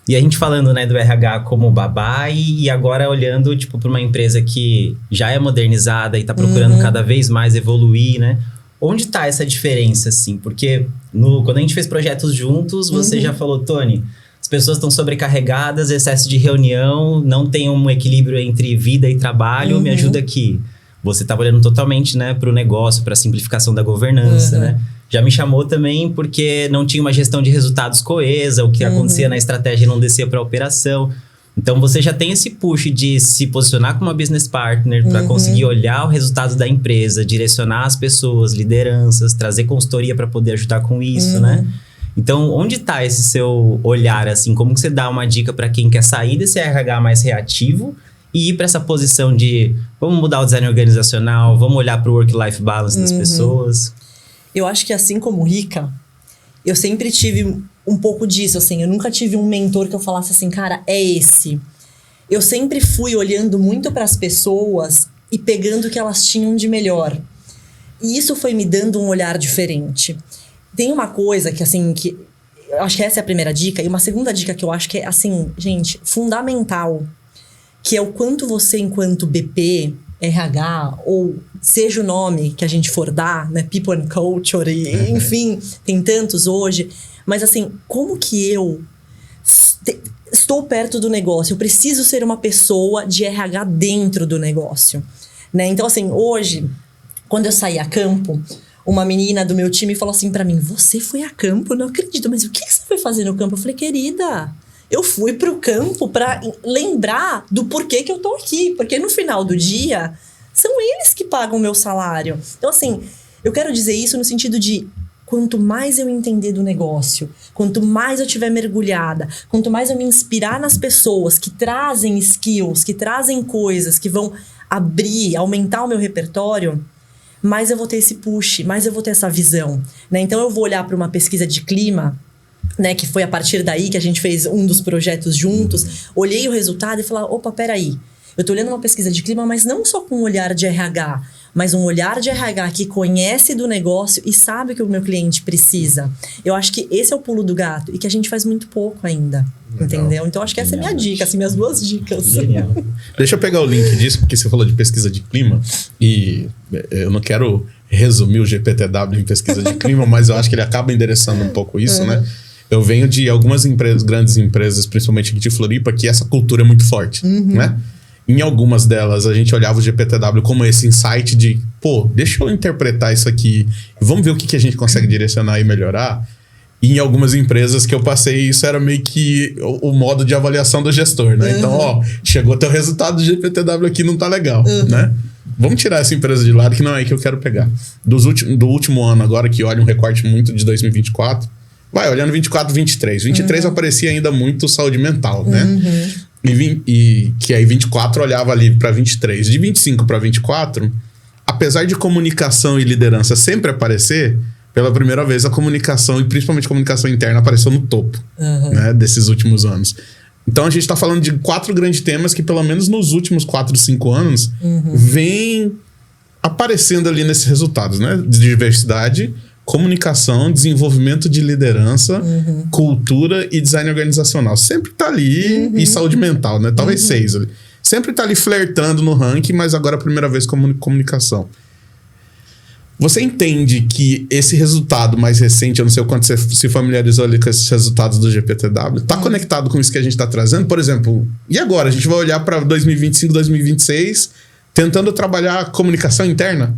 E a gente falando, né, do RH como babá e agora olhando, tipo, para uma empresa que já é modernizada e tá procurando cada vez mais evoluir, né? Onde tá essa diferença, assim? Porque quando a gente fez projetos juntos, você já falou, Tony, as pessoas estão sobrecarregadas, excesso de reunião, não tem um equilíbrio entre vida e trabalho, me ajuda aqui. Você estava olhando totalmente, né, para o negócio, para a simplificação da governança, né? Já me chamou também porque não tinha uma gestão de resultados coesa, o que acontecia na estratégia não descia para a operação. Então, você já tem esse push de se posicionar como uma business partner para conseguir olhar o resultado da empresa, direcionar as pessoas, lideranças, trazer consultoria para poder ajudar com isso, né? Então, onde está esse seu olhar, assim? Como que você dá uma dica para quem quer sair desse RH mais reativo e ir para essa posição de vamos mudar o design organizacional, vamos olhar para o work-life balance das pessoas? Eu acho que assim como Rica, eu sempre tive um pouco disso, assim. Eu nunca tive um mentor que eu falasse assim, cara, é esse. Eu sempre fui olhando muito para as pessoas e pegando o que elas tinham de melhor. E isso foi me dando um olhar diferente. Tem uma coisa que, assim, que eu acho que essa é a primeira dica. E uma segunda dica que eu acho que é, assim, gente, fundamental. Que é o quanto você, enquanto BP, RH, ou seja o nome que a gente for dar, né? People and Culture, enfim, tem tantos hoje. Mas, assim, como que eu estou perto do negócio? Eu preciso ser uma pessoa de RH dentro do negócio, né? Então, assim, hoje, quando eu saí a campo, uma menina do meu time falou assim pra mim, você foi a campo? Não acredito, mas o que você foi fazer no campo? Eu falei, querida, eu fui pro campo pra lembrar do porquê que eu tô aqui. Porque no final do dia, são eles que pagam o meu salário. Então, assim, eu quero dizer isso no sentido de quanto mais eu entender do negócio, quanto mais eu tiver mergulhada, quanto mais eu me inspirar nas pessoas que trazem skills, que trazem coisas, que vão abrir, aumentar o meu repertório, mais eu vou ter esse push, mais eu vou ter essa visão, né? Então, eu vou olhar para uma pesquisa de clima, né, que foi a partir daí que a gente fez um dos projetos juntos, olhei o resultado e falei, opa, peraí, Eu tô olhando uma pesquisa de clima, mas não só com um olhar de RH, mas um olhar de RH que conhece do negócio e sabe o que o meu cliente precisa. Eu acho que esse é o pulo do gato e que a gente faz muito pouco ainda, entendeu? Então, acho que essa é a minha dica, assim, minhas 2 dicas. Genial. Deixa eu pegar o link disso, porque você falou de pesquisa de clima e eu não quero resumir o GPTW em pesquisa de clima, mas eu acho que ele acaba endereçando um pouco isso, né? Eu venho de algumas empresas, grandes empresas, principalmente aqui de Floripa, que essa cultura é muito forte, né? Em algumas delas, a gente olhava o GPTW como esse insight de, pô, deixa eu interpretar isso aqui, vamos ver o que a gente consegue direcionar e melhorar. E em algumas empresas que eu passei, isso era meio que o modo de avaliação do gestor, né? Então, ó, chegou teu resultado do GPTW aqui, não tá legal, né? Vamos tirar essa empresa de lado, que não é aí que eu quero pegar. Do último ano agora, que olha um recorte muito de 2024, vai olhando 24, 23. 23 aparecia ainda muito saúde mental, né? E que aí 24 olhava ali para 23. De 25 para 24, apesar de comunicação e liderança sempre aparecer, pela primeira vez a comunicação, e principalmente a comunicação interna, apareceu no topo, né, desses últimos anos. Então a gente está falando de 4 grandes temas que pelo menos nos últimos 4, 5 anos vem aparecendo ali nesses resultados, né? De diversidade, comunicação, desenvolvimento de liderança, cultura e design organizacional. Sempre tá ali, e saúde mental, né? Talvez 6 ali. Sempre tá ali flertando no ranking, mas agora a primeira vez comunicação. Você entende que esse resultado mais recente, eu não sei o quanto você se familiarizou ali com esses resultados do GPTW, tá conectado com isso que a gente tá trazendo? Por exemplo, e agora? A gente vai olhar para 2025, 2026, tentando trabalhar a comunicação interna?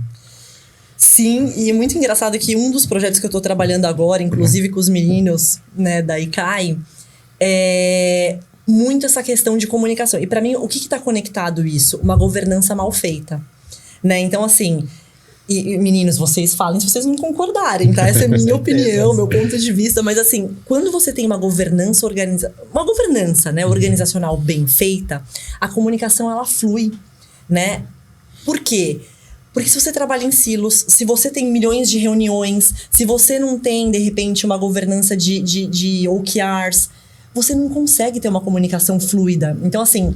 Sim, e é muito engraçado que um dos projetos que eu tô trabalhando agora, inclusive com os meninos, né, da ICAI, é muito essa questão de comunicação. E para mim, o que tá conectado isso? Uma governança mal feita, né? Então, assim, e meninos, vocês falem se vocês não concordarem, tá? Essa é a minha opinião, meu ponto de vista. Mas, assim, quando você tem uma governança né, organizacional bem feita, a comunicação, ela flui, né? Por quê? Porque se você trabalha em silos, se você tem milhões de reuniões, se você não tem, de repente, uma governança de OKRs, você não consegue ter uma comunicação fluida. Então, assim,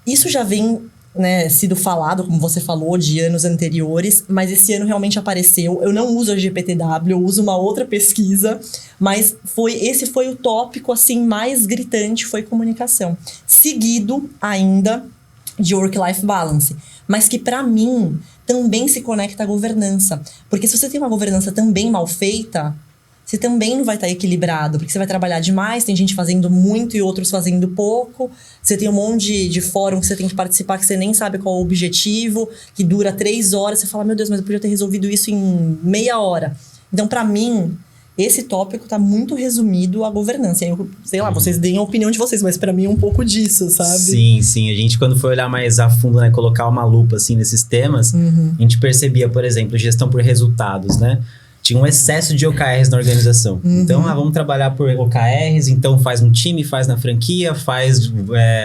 isso já vem, né, sido falado, como você falou, de anos anteriores, mas esse ano realmente apareceu. Eu não uso a GPTW, eu uso uma outra pesquisa, mas esse foi o tópico, assim, mais gritante, foi comunicação. Seguido, ainda, de work-life balance. Mas que, para mim, também se conecta à governança. Porque se você tem uma governança também mal feita, você também não vai estar equilibrado. Porque você vai trabalhar demais, tem gente fazendo muito e outros fazendo pouco. Você tem um monte de fórum que você tem que participar que você nem sabe qual é o objetivo, que dura 3 horas. Você fala, meu Deus, mas eu podia ter resolvido isso em meia hora. Então, para mim, esse tópico tá muito resumido à governança. Eu, sei lá, vocês deem a opinião de vocês, mas para mim é um pouco disso, sabe? Sim, sim. A gente, quando foi olhar mais a fundo, né, colocar uma lupa, assim, nesses temas, a gente percebia, por exemplo, gestão por resultados, né? Tinha um excesso de OKRs na organização. Então, vamos trabalhar por OKRs, então faz um time, faz na franquia, faz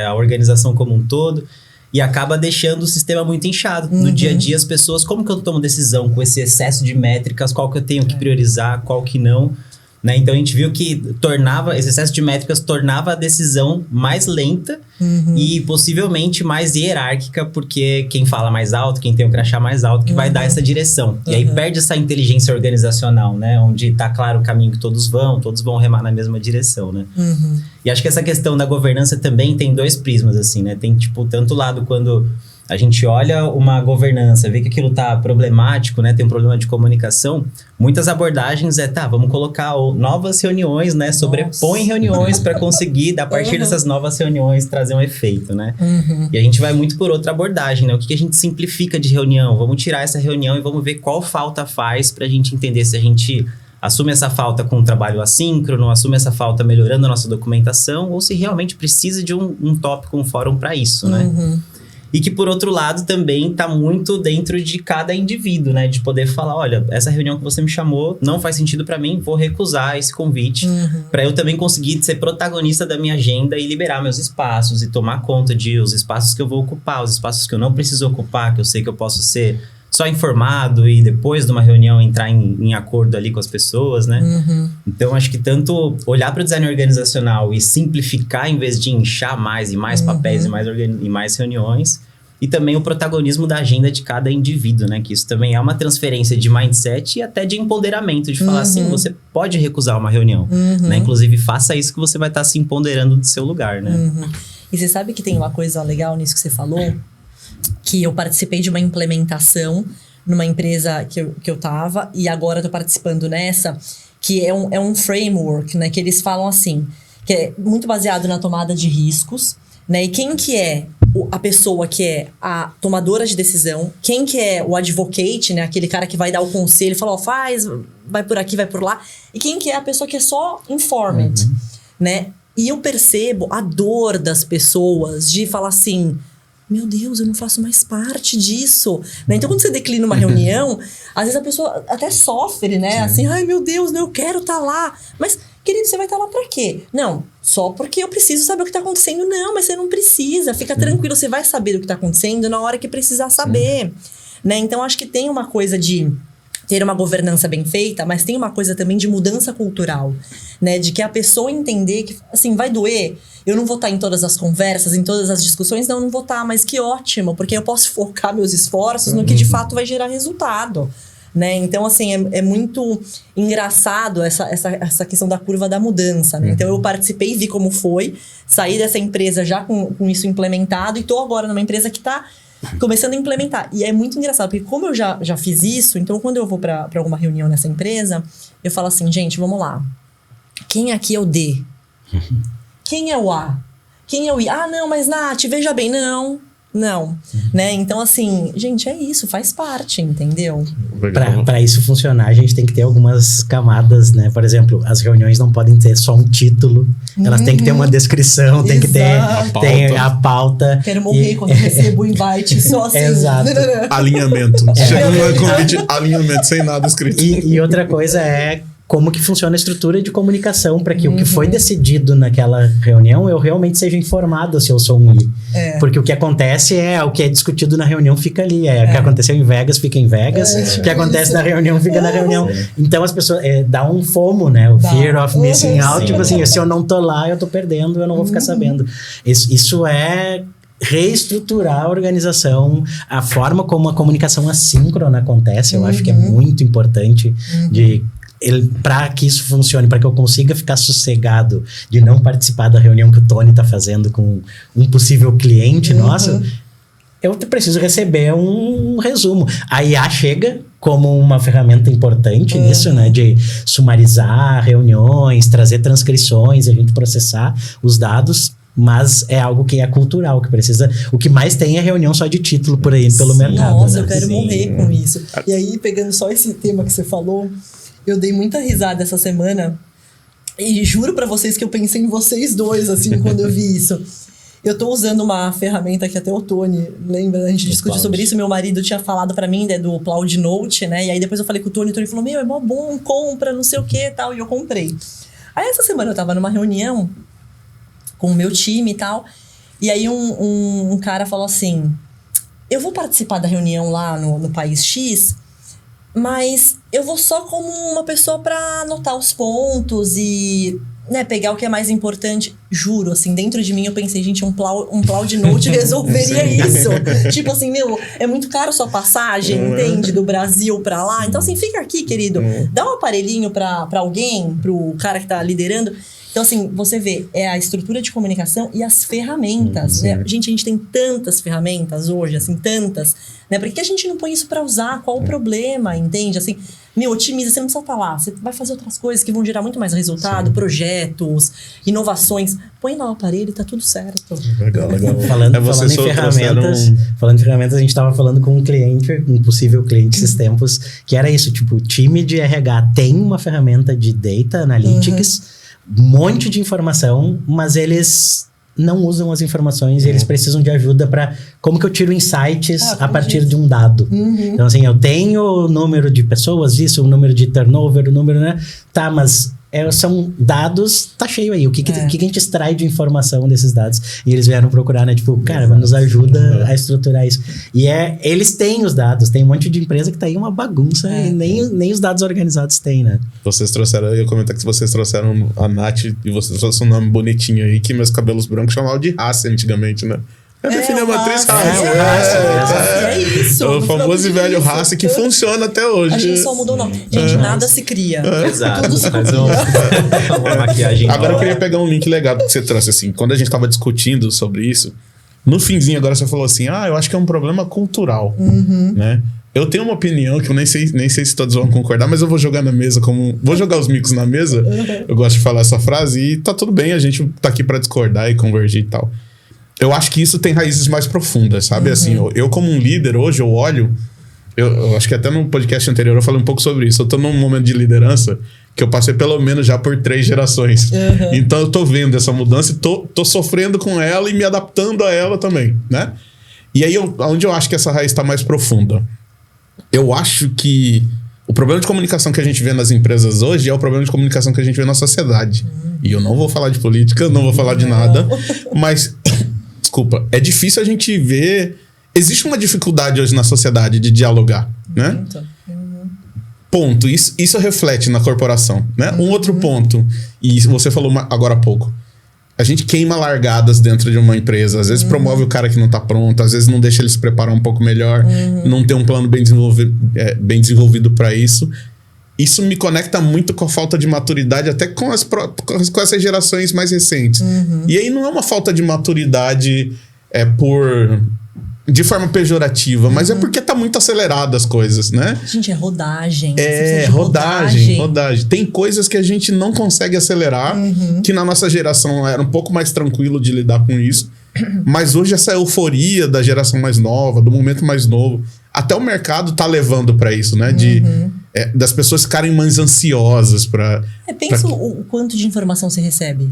a organização como um todo. E acaba deixando o sistema muito inchado. No dia a dia, as pessoas, como que eu tomo decisão com esse excesso de métricas? Qual que eu tenho que priorizar, qual que não? Né? Então, a gente viu que esse excesso de métricas tornava a decisão mais lenta e possivelmente mais hierárquica, porque quem fala mais alto, quem tem o crachá mais alto, que vai dar essa direção. E aí perde essa inteligência organizacional, né? Onde tá claro o caminho que todos vão remar na mesma direção, né? E acho que essa questão da governança também tem 2 prismas, assim, né? Tem, tipo, tanto lado quando a gente olha uma governança, vê que aquilo tá problemático, né? Tem um problema de comunicação. Muitas abordagens vamos colocar novas reuniões, né? Sobrepõe reuniões para conseguir, a partir dessas novas reuniões, trazer um efeito, né? E a gente vai muito por outra abordagem, né? O que a gente simplifica de reunião? Vamos tirar essa reunião e vamos ver qual falta faz pra gente entender se a gente assume essa falta com um trabalho assíncrono, assume essa falta melhorando a nossa documentação, ou se realmente precisa de um tópico, um fórum para isso, né? E que, por outro lado, também está muito dentro de cada indivíduo, né? De poder falar, olha, essa reunião que você me chamou não faz sentido para mim, vou recusar esse convite. Para eu também conseguir ser protagonista da minha agenda e liberar meus espaços e tomar conta de os espaços que eu vou ocupar, os espaços que eu não preciso ocupar, que eu sei que eu posso ser só informado e depois de uma reunião entrar em acordo ali com as pessoas, né? Então, acho que tanto olhar para o design organizacional e simplificar em vez de inchar mais e mais papéis e mais reuniões, e também o protagonismo da agenda de cada indivíduo, né? Que isso também é uma transferência de mindset e até de empoderamento, de falar assim, você pode recusar uma reunião, né? Inclusive, faça isso que você vai estar se empoderando do seu lugar, né? E você sabe que tem uma coisa legal nisso que você falou? Que eu participei de uma implementação numa empresa que eu tava, e agora eu tô participando nessa, que é um framework, né? Que eles falam assim, que é muito baseado na tomada de riscos, né? E quem que é a pessoa que é a tomadora de decisão, quem que é o advocate, né? Aquele cara que vai dar o conselho, fala, faz, vai por aqui, vai por lá. E quem que é a pessoa que é só informed, né? E eu percebo a dor das pessoas de falar assim, meu Deus, eu não faço mais parte disso. Né? Então, quando você declina uma reunião, às vezes a pessoa até sofre, né? Assim, ai, meu Deus, eu quero estar lá. Mas, querido, você vai estar lá pra quê? Não, só porque eu preciso saber o que tá acontecendo. Não, mas você não precisa. Fica tranquilo, você vai saber o que tá acontecendo na hora que precisar saber. Né? Então, acho que tem uma coisa de ter uma governança bem feita, mas tem uma coisa também de mudança cultural, né? De que a pessoa entender que, assim, vai doer. Eu não vou estar em todas as conversas, em todas as discussões, não vou estar, mas que ótimo, porque eu posso focar meus esforços no que de fato vai gerar resultado, né? Então, assim, é muito engraçado essa questão da curva da mudança, né? Então, eu participei, vi como foi, saí dessa empresa já com isso implementado e tô agora numa empresa que tá começando a implementar. E é muito engraçado, porque como eu já fiz isso, então quando eu vou pra alguma reunião nessa empresa, eu falo assim, gente, vamos lá. Quem aqui é o D? Quem é o A? Quem é o I? Ah, não, mas Nath, veja bem, não. Né? Então, assim, gente, é isso, faz parte, entendeu? Para isso funcionar, a gente tem que ter algumas camadas, né? Por exemplo, as reuniões não podem ter só um título, elas têm que ter uma descrição, tem que ter a pauta. Quero morrer quando eu recebo o invite, só assim. Exato. Alinhamento. Chega no convite, alinhamento, sem nada escrito. E outra coisa é como que funciona a estrutura de comunicação para que o que foi decidido naquela reunião eu realmente seja informado se eu sou um I. Porque o que acontece o que é discutido na reunião fica ali. O que aconteceu em Vegas fica em Vegas. O que acontece na reunião fica na reunião. Então as pessoas... dá um FOMO, né? O Fear of Missing Out. Tipo assim, se eu não tô lá, eu tô perdendo, eu não vou ficar sabendo. Isso é reestruturar a organização, a forma como a comunicação assíncrona acontece. Eu acho que é muito importante para que isso funcione, para que eu consiga ficar sossegado de não participar da reunião que o Tony está fazendo com um possível cliente nosso, eu preciso receber um resumo. A IA chega como uma ferramenta importante nisso, né? De sumarizar reuniões, trazer transcrições, a gente processar os dados, mas é algo que é cultural, que precisa... O que mais tem é reunião só de título por aí, pelo mercado. Nossa, né? eu quero morrer com isso. E aí, pegando só esse tema que você falou... Eu dei muita risada essa semana e juro pra vocês que eu pensei em vocês dois, assim, quando eu vi isso. Eu tô usando uma ferramenta que até o Tony, lembra? A gente discutiu sobre isso, meu marido tinha falado pra mim, né, do Cloud Note, né? E aí depois eu falei com o Tony falou, é mó bom, compra, não sei o que e tal, e eu comprei. Aí essa semana eu tava numa reunião com o meu time e tal, e aí um cara falou assim, eu vou participar da reunião lá no país X, mas eu vou só como uma pessoa pra anotar os pontos e, né, pegar o que é mais importante. Juro, assim, dentro de mim eu pensei, gente, um Cloud Note resolveria isso. Tipo assim, é muito caro sua passagem, entende? Do Brasil pra lá. Então, assim, fica aqui, querido. Dá um aparelhinho pra alguém, pro cara que tá liderando. Então, assim, você vê, é a estrutura de comunicação e as ferramentas, né? Gente, a gente tem tantas ferramentas hoje, assim, tantas, né? Por que a gente não põe isso pra usar? Qual o problema, entende? Assim, otimiza, você não precisa estar lá, você vai fazer outras coisas que vão gerar muito mais resultado, projetos, inovações. Põe lá o aparelho e tá tudo certo. Legal. Falando em ferramentas, a gente tava falando com um cliente, um possível cliente esses tempos, que era isso, tipo, o time de RH tem uma ferramenta de Data Analytics, um monte de informação, mas eles não usam as informações e eles precisam de ajuda para como que eu tiro insights a partir de um dado. Então, assim, eu tenho o número de pessoas, o número de turnover, o número, né? Tá, mas são dados, tá cheio aí. O que a gente extrai de informação desses dados? E eles vieram procurar, né? Tipo, cara, nos ajuda a estruturar isso. E eles têm os dados. Tem um monte de empresa que tá aí uma bagunça e nem os dados organizados têm, né? Vocês trouxeram, eu ia comentar que vocês trouxeram a Nath e vocês trouxeram um nome bonitinho aí, que meus cabelos brancos chamavam de raça antigamente, né? Definir a matriz raça. É isso. O famoso e velho raça que funciona até hoje. A gente só mudou o nome. Gente, nada se cria. Exato. Tudo se Mas copia. uma maquiagem Agora eu nova. queria pegar um link legal que você trouxe, assim. Quando a gente tava discutindo sobre isso, no finzinho agora você falou assim, eu acho que é um problema cultural, né? Eu tenho uma opinião que eu nem sei se todos vão concordar, mas eu vou jogar na mesa vou jogar os micos na mesa. Eu gosto de falar essa frase e tá tudo bem, a gente tá aqui pra discordar e convergir e tal. Eu acho que isso tem raízes mais profundas, sabe? Assim, eu como um líder hoje, eu olho... Eu acho que até no podcast anterior eu falei um pouco sobre isso. Eu tô num momento de liderança que eu passei pelo menos já por 3 gerações. Então eu tô vendo essa mudança e tô sofrendo com ela e me adaptando a ela também, né? E aí, onde eu acho que essa raiz tá mais profunda? Eu acho que o problema de comunicação que a gente vê nas empresas hoje é o problema de comunicação que a gente vê na sociedade. E eu não vou falar de política, não vou falar de nada, mas... Desculpa, é difícil a gente ver... Existe uma dificuldade hoje na sociedade de dialogar, né? Ponto. Isso reflete na corporação, né? Um outro ponto, e você falou agora há pouco, a gente queima largadas dentro de uma empresa, às vezes promove o cara que não tá pronto, às vezes não deixa ele se preparar um pouco melhor, não tem um plano bem desenvolvido para isso. Isso me conecta muito com a falta de maturidade, até com essas gerações mais recentes. E aí não é uma falta de maturidade de forma pejorativa, mas é porque tá muito acelerado as coisas, né? Gente, é rodagem. Rodagem. Tem coisas que a gente não consegue acelerar, que na nossa geração era um pouco mais tranquilo de lidar com isso. Mas hoje essa euforia da geração mais nova, do momento mais novo, até o mercado tá levando pra isso, né? Das pessoas ficarem mais ansiosas pra... Pensa o quanto de informação você recebe.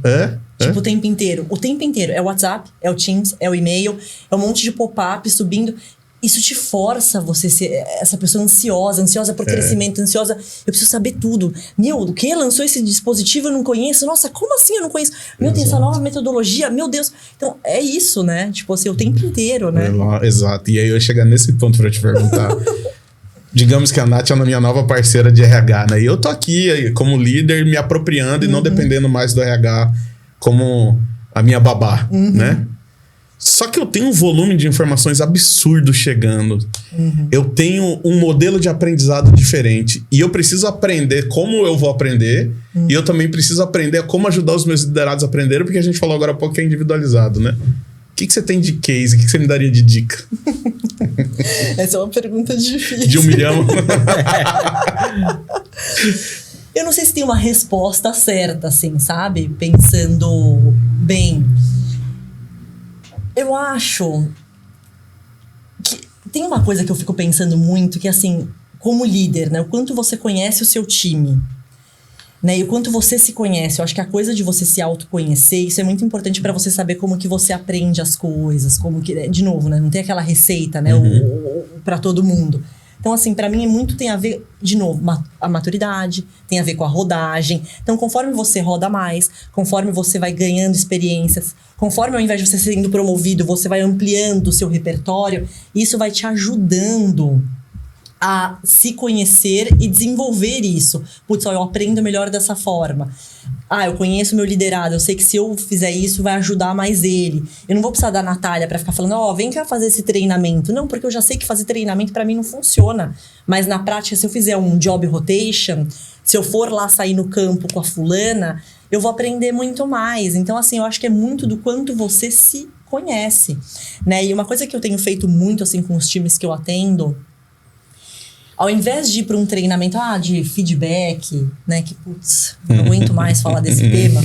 Tipo, o tempo inteiro. O tempo inteiro. É o WhatsApp, é o Teams, é o e-mail, é um monte de pop-up subindo. Isso te força você ser essa pessoa ansiosa por crescimento, ansiosa. Eu preciso saber tudo. Meu, o que? Lançou esse dispositivo, eu não conheço? Nossa, como assim eu não conheço? Meu, tem essa nova metodologia, meu Deus. Então, é isso, né? Tipo assim, o tempo inteiro, né? Exato. E aí eu ia chegar nesse ponto pra te perguntar. Digamos que a Nath é a minha nova parceira de RH, né? E eu tô aqui como líder me apropriando e não dependendo mais do RH como a minha babá, né? Só que eu tenho um volume de informações absurdo chegando. Eu tenho um modelo de aprendizado diferente. E eu preciso aprender como eu vou aprender. E eu também preciso aprender como ajudar os meus liderados a aprenderem, porque a gente falou agora há pouco que é individualizado, né? O que você tem de case? O que você me daria de dica? Essa é uma pergunta difícil. De 1 milhão? Eu não sei se tem uma resposta certa, assim, sabe? Pensando bem. Eu acho que tem uma coisa que eu fico pensando muito, que é assim, como líder, né? O quanto você conhece o seu time, né? E o quanto você se conhece. Eu acho que a coisa de você se autoconhecer, isso é muito importante pra você saber como que você aprende as coisas, como que... De novo, né? Não tem aquela receita, né? Pra todo mundo. Então, assim, pra mim muito tem a ver, de novo, a maturidade, tem a ver com a rodagem. Então, conforme você roda mais, conforme você vai ganhando experiências, conforme ao invés de você sendo promovido, você vai ampliando o seu repertório, isso vai te ajudando a se conhecer e desenvolver isso. Putz, eu aprendo melhor dessa forma. Eu conheço meu liderado, eu sei que se eu fizer isso, vai ajudar mais ele. Eu não vou precisar da Natália pra ficar falando, vem cá fazer esse treinamento. Não, porque eu já sei que fazer treinamento pra mim não funciona. Mas na prática, se eu fizer um job rotation, se eu for lá sair no campo com a fulana, eu vou aprender muito mais. Então, assim, eu acho que é muito do quanto você se conhece, né? E uma coisa que eu tenho feito muito, assim, com os times que eu atendo, ao invés de ir para um treinamento de feedback, né? Que, putz, não aguento mais falar desse tema.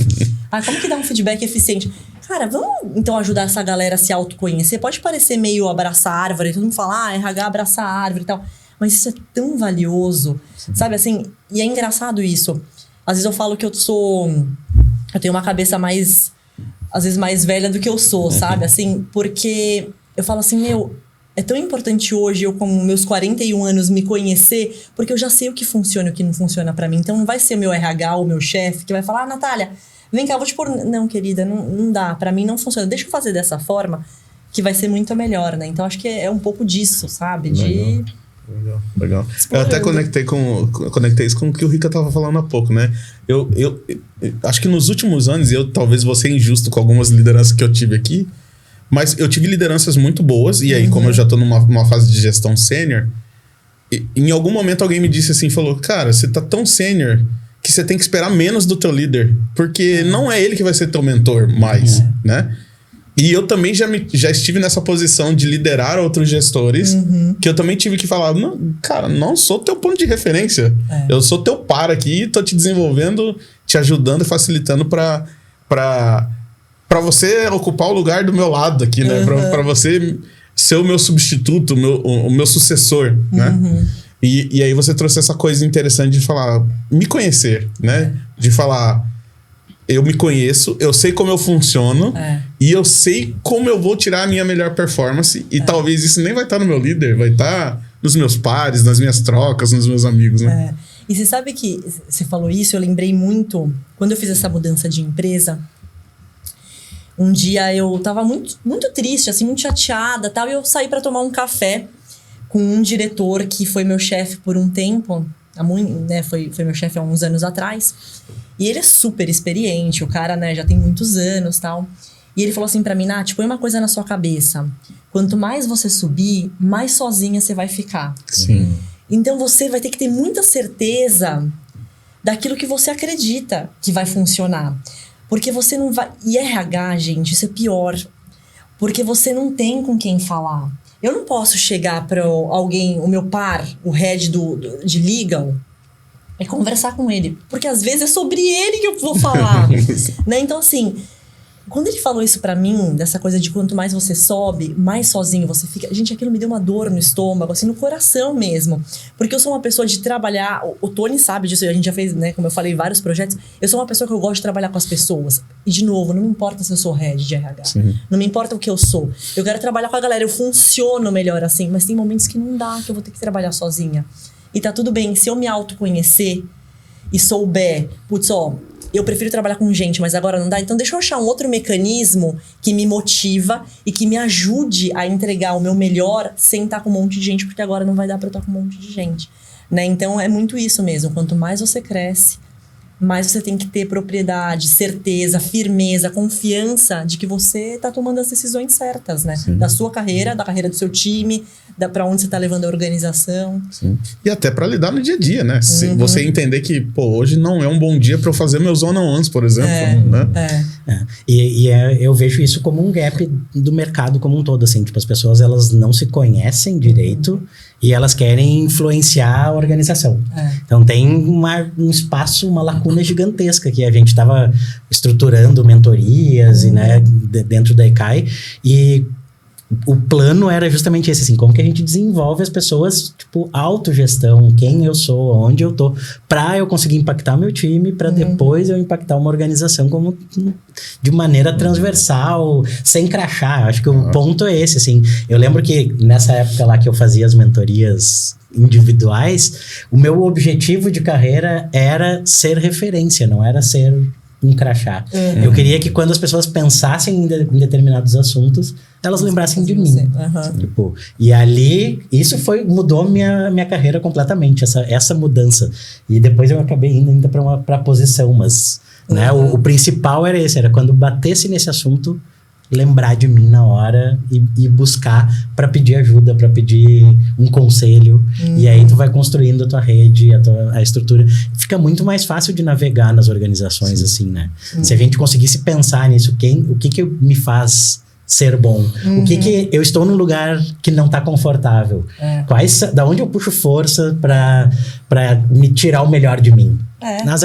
Como que dá um feedback eficiente? Cara, vamos então ajudar essa galera a se autoconhecer. Pode parecer meio abraçar árvore, todo mundo fala, RH abraça a árvore e tal. Mas isso é tão valioso, sabe assim? E é engraçado isso. Às vezes eu falo que eu tenho uma cabeça às vezes mais velha do que eu sou, sabe? Assim, porque eu falo assim, é tão importante hoje, eu com meus 41 anos, me conhecer, porque eu já sei o que funciona e o que não funciona pra mim. Então não vai ser o meu RH, o meu chefe, que vai falar, Natália, vem cá, eu vou te pôr... Não, querida, não dá, pra mim não funciona. Deixa eu fazer dessa forma, que vai ser muito melhor, né? Então acho que é um pouco disso, sabe? Legal. Eu até conectei isso com o que o Rica tava falando há pouco, né? Eu acho que nos últimos anos, talvez vou ser injusto com algumas lideranças que eu tive aqui, mas eu tive lideranças muito boas, e aí, como eu já tô numa fase de gestão sênior, em algum momento alguém me disse assim, falou, cara, você tá tão sênior que você tem que esperar menos do teu líder, porque não é ele que vai ser teu mentor mais, né? E eu também já estive nessa posição de liderar outros gestores, que eu também tive que falar, não, cara, não sou teu ponto de referência. Eu sou teu par aqui, tô te desenvolvendo, te ajudando e facilitando pra você ocupar o lugar do meu lado aqui, né? Pra você ser o meu substituto, o meu sucessor, né? E aí você trouxe essa coisa interessante de falar, me conhecer, né? De falar... Eu me conheço, eu sei como eu funciono e eu sei como eu vou tirar a minha melhor performance. E talvez isso nem vai estar no meu líder, vai estar nos meus pares, nas minhas trocas, nos meus amigos, né? E você sabe que você falou isso, eu lembrei muito, quando eu fiz essa mudança de empresa, um dia eu tava muito, muito triste, assim, muito chateada, tal, e eu saí para tomar um café com um diretor que foi meu chefe por um tempo, né, foi meu chefe há uns anos atrás. E ele é super experiente, o cara, né, já tem muitos anos e tal. E ele falou assim pra mim, Nath, põe uma coisa na sua cabeça. Quanto mais você subir, mais sozinha você vai ficar. Sim. Então você vai ter que ter muita certeza daquilo que você acredita que vai funcionar. Porque você não vai... E RH, gente, isso é pior. Porque você não tem com quem falar. Eu não posso chegar pra alguém, o meu par, o head de legal... É conversar com ele. Porque às vezes é sobre ele que eu vou falar. Né? Então, assim, quando ele falou isso pra mim, dessa coisa de quanto mais você sobe, mais sozinho você fica. Gente, aquilo me deu uma dor no estômago, assim, no coração mesmo. Porque eu sou uma pessoa de trabalhar. O Tony sabe disso, a gente já fez, né? Como eu falei, vários projetos. Eu sou uma pessoa que eu gosto de trabalhar com as pessoas. E, de novo, não me importa se eu sou head de RH. Sim. Não me importa o que eu sou. Eu quero trabalhar com a galera. Eu funciono melhor assim. Mas tem momentos que não dá, que eu vou ter que trabalhar sozinha. E tá tudo bem, se eu me autoconhecer e souber, putz, ó, eu prefiro trabalhar com gente, mas agora não dá, então deixa eu achar um outro mecanismo que me motiva e que me ajude a entregar o meu melhor sem estar com um monte de gente, porque agora não vai dar pra eu estar com um monte de gente, né? Então é muito isso mesmo, quanto mais você cresce, mais você tem que ter propriedade, certeza, firmeza, confiança de que você tá tomando as decisões certas, né? Sim. Da sua carreira, da carreira do seu time, pra onde você tá levando a organização. Sim. E até pra lidar no dia a dia, né? Se você entender que, pô, hoje não é um bom dia pra eu fazer meus one-on-ones, por exemplo, né? Eu vejo isso como um gap do mercado como um todo, assim. Tipo, as pessoas, elas não se conhecem direito e elas querem influenciar a organização. Então tem um espaço, uma lacuna gigantesca que a gente estava estruturando mentorias e, né, dentro da ECAI, e o plano era justamente esse, assim, como que a gente desenvolve as pessoas, tipo, autogestão, quem eu sou, onde eu tô, pra eu conseguir impactar meu time, pra depois eu impactar uma organização como de maneira transversal, sem crachá. Acho que o ponto é esse, assim. Eu lembro que nessa época lá que eu fazia as mentorias individuais, o meu objetivo de carreira era ser referência, não era ser um crachá. Eu queria que quando as pessoas pensassem em determinados assuntos, elas lembrassem de mim. Tipo, e ali, isso mudou minha carreira completamente, essa mudança. E depois eu acabei indo ainda pra posição, mas né, o principal era esse, era quando batesse nesse assunto, lembrar de mim na hora e buscar para pedir ajuda, para pedir um conselho. E aí tu vai construindo a tua rede, a estrutura. Fica muito mais fácil de navegar nas organizações, assim, né? Se a gente conseguisse pensar nisso, o que me faz ser bom? O que eu estou num lugar que não tá confortável? Da onde eu puxo força para me tirar o melhor de mim? Mas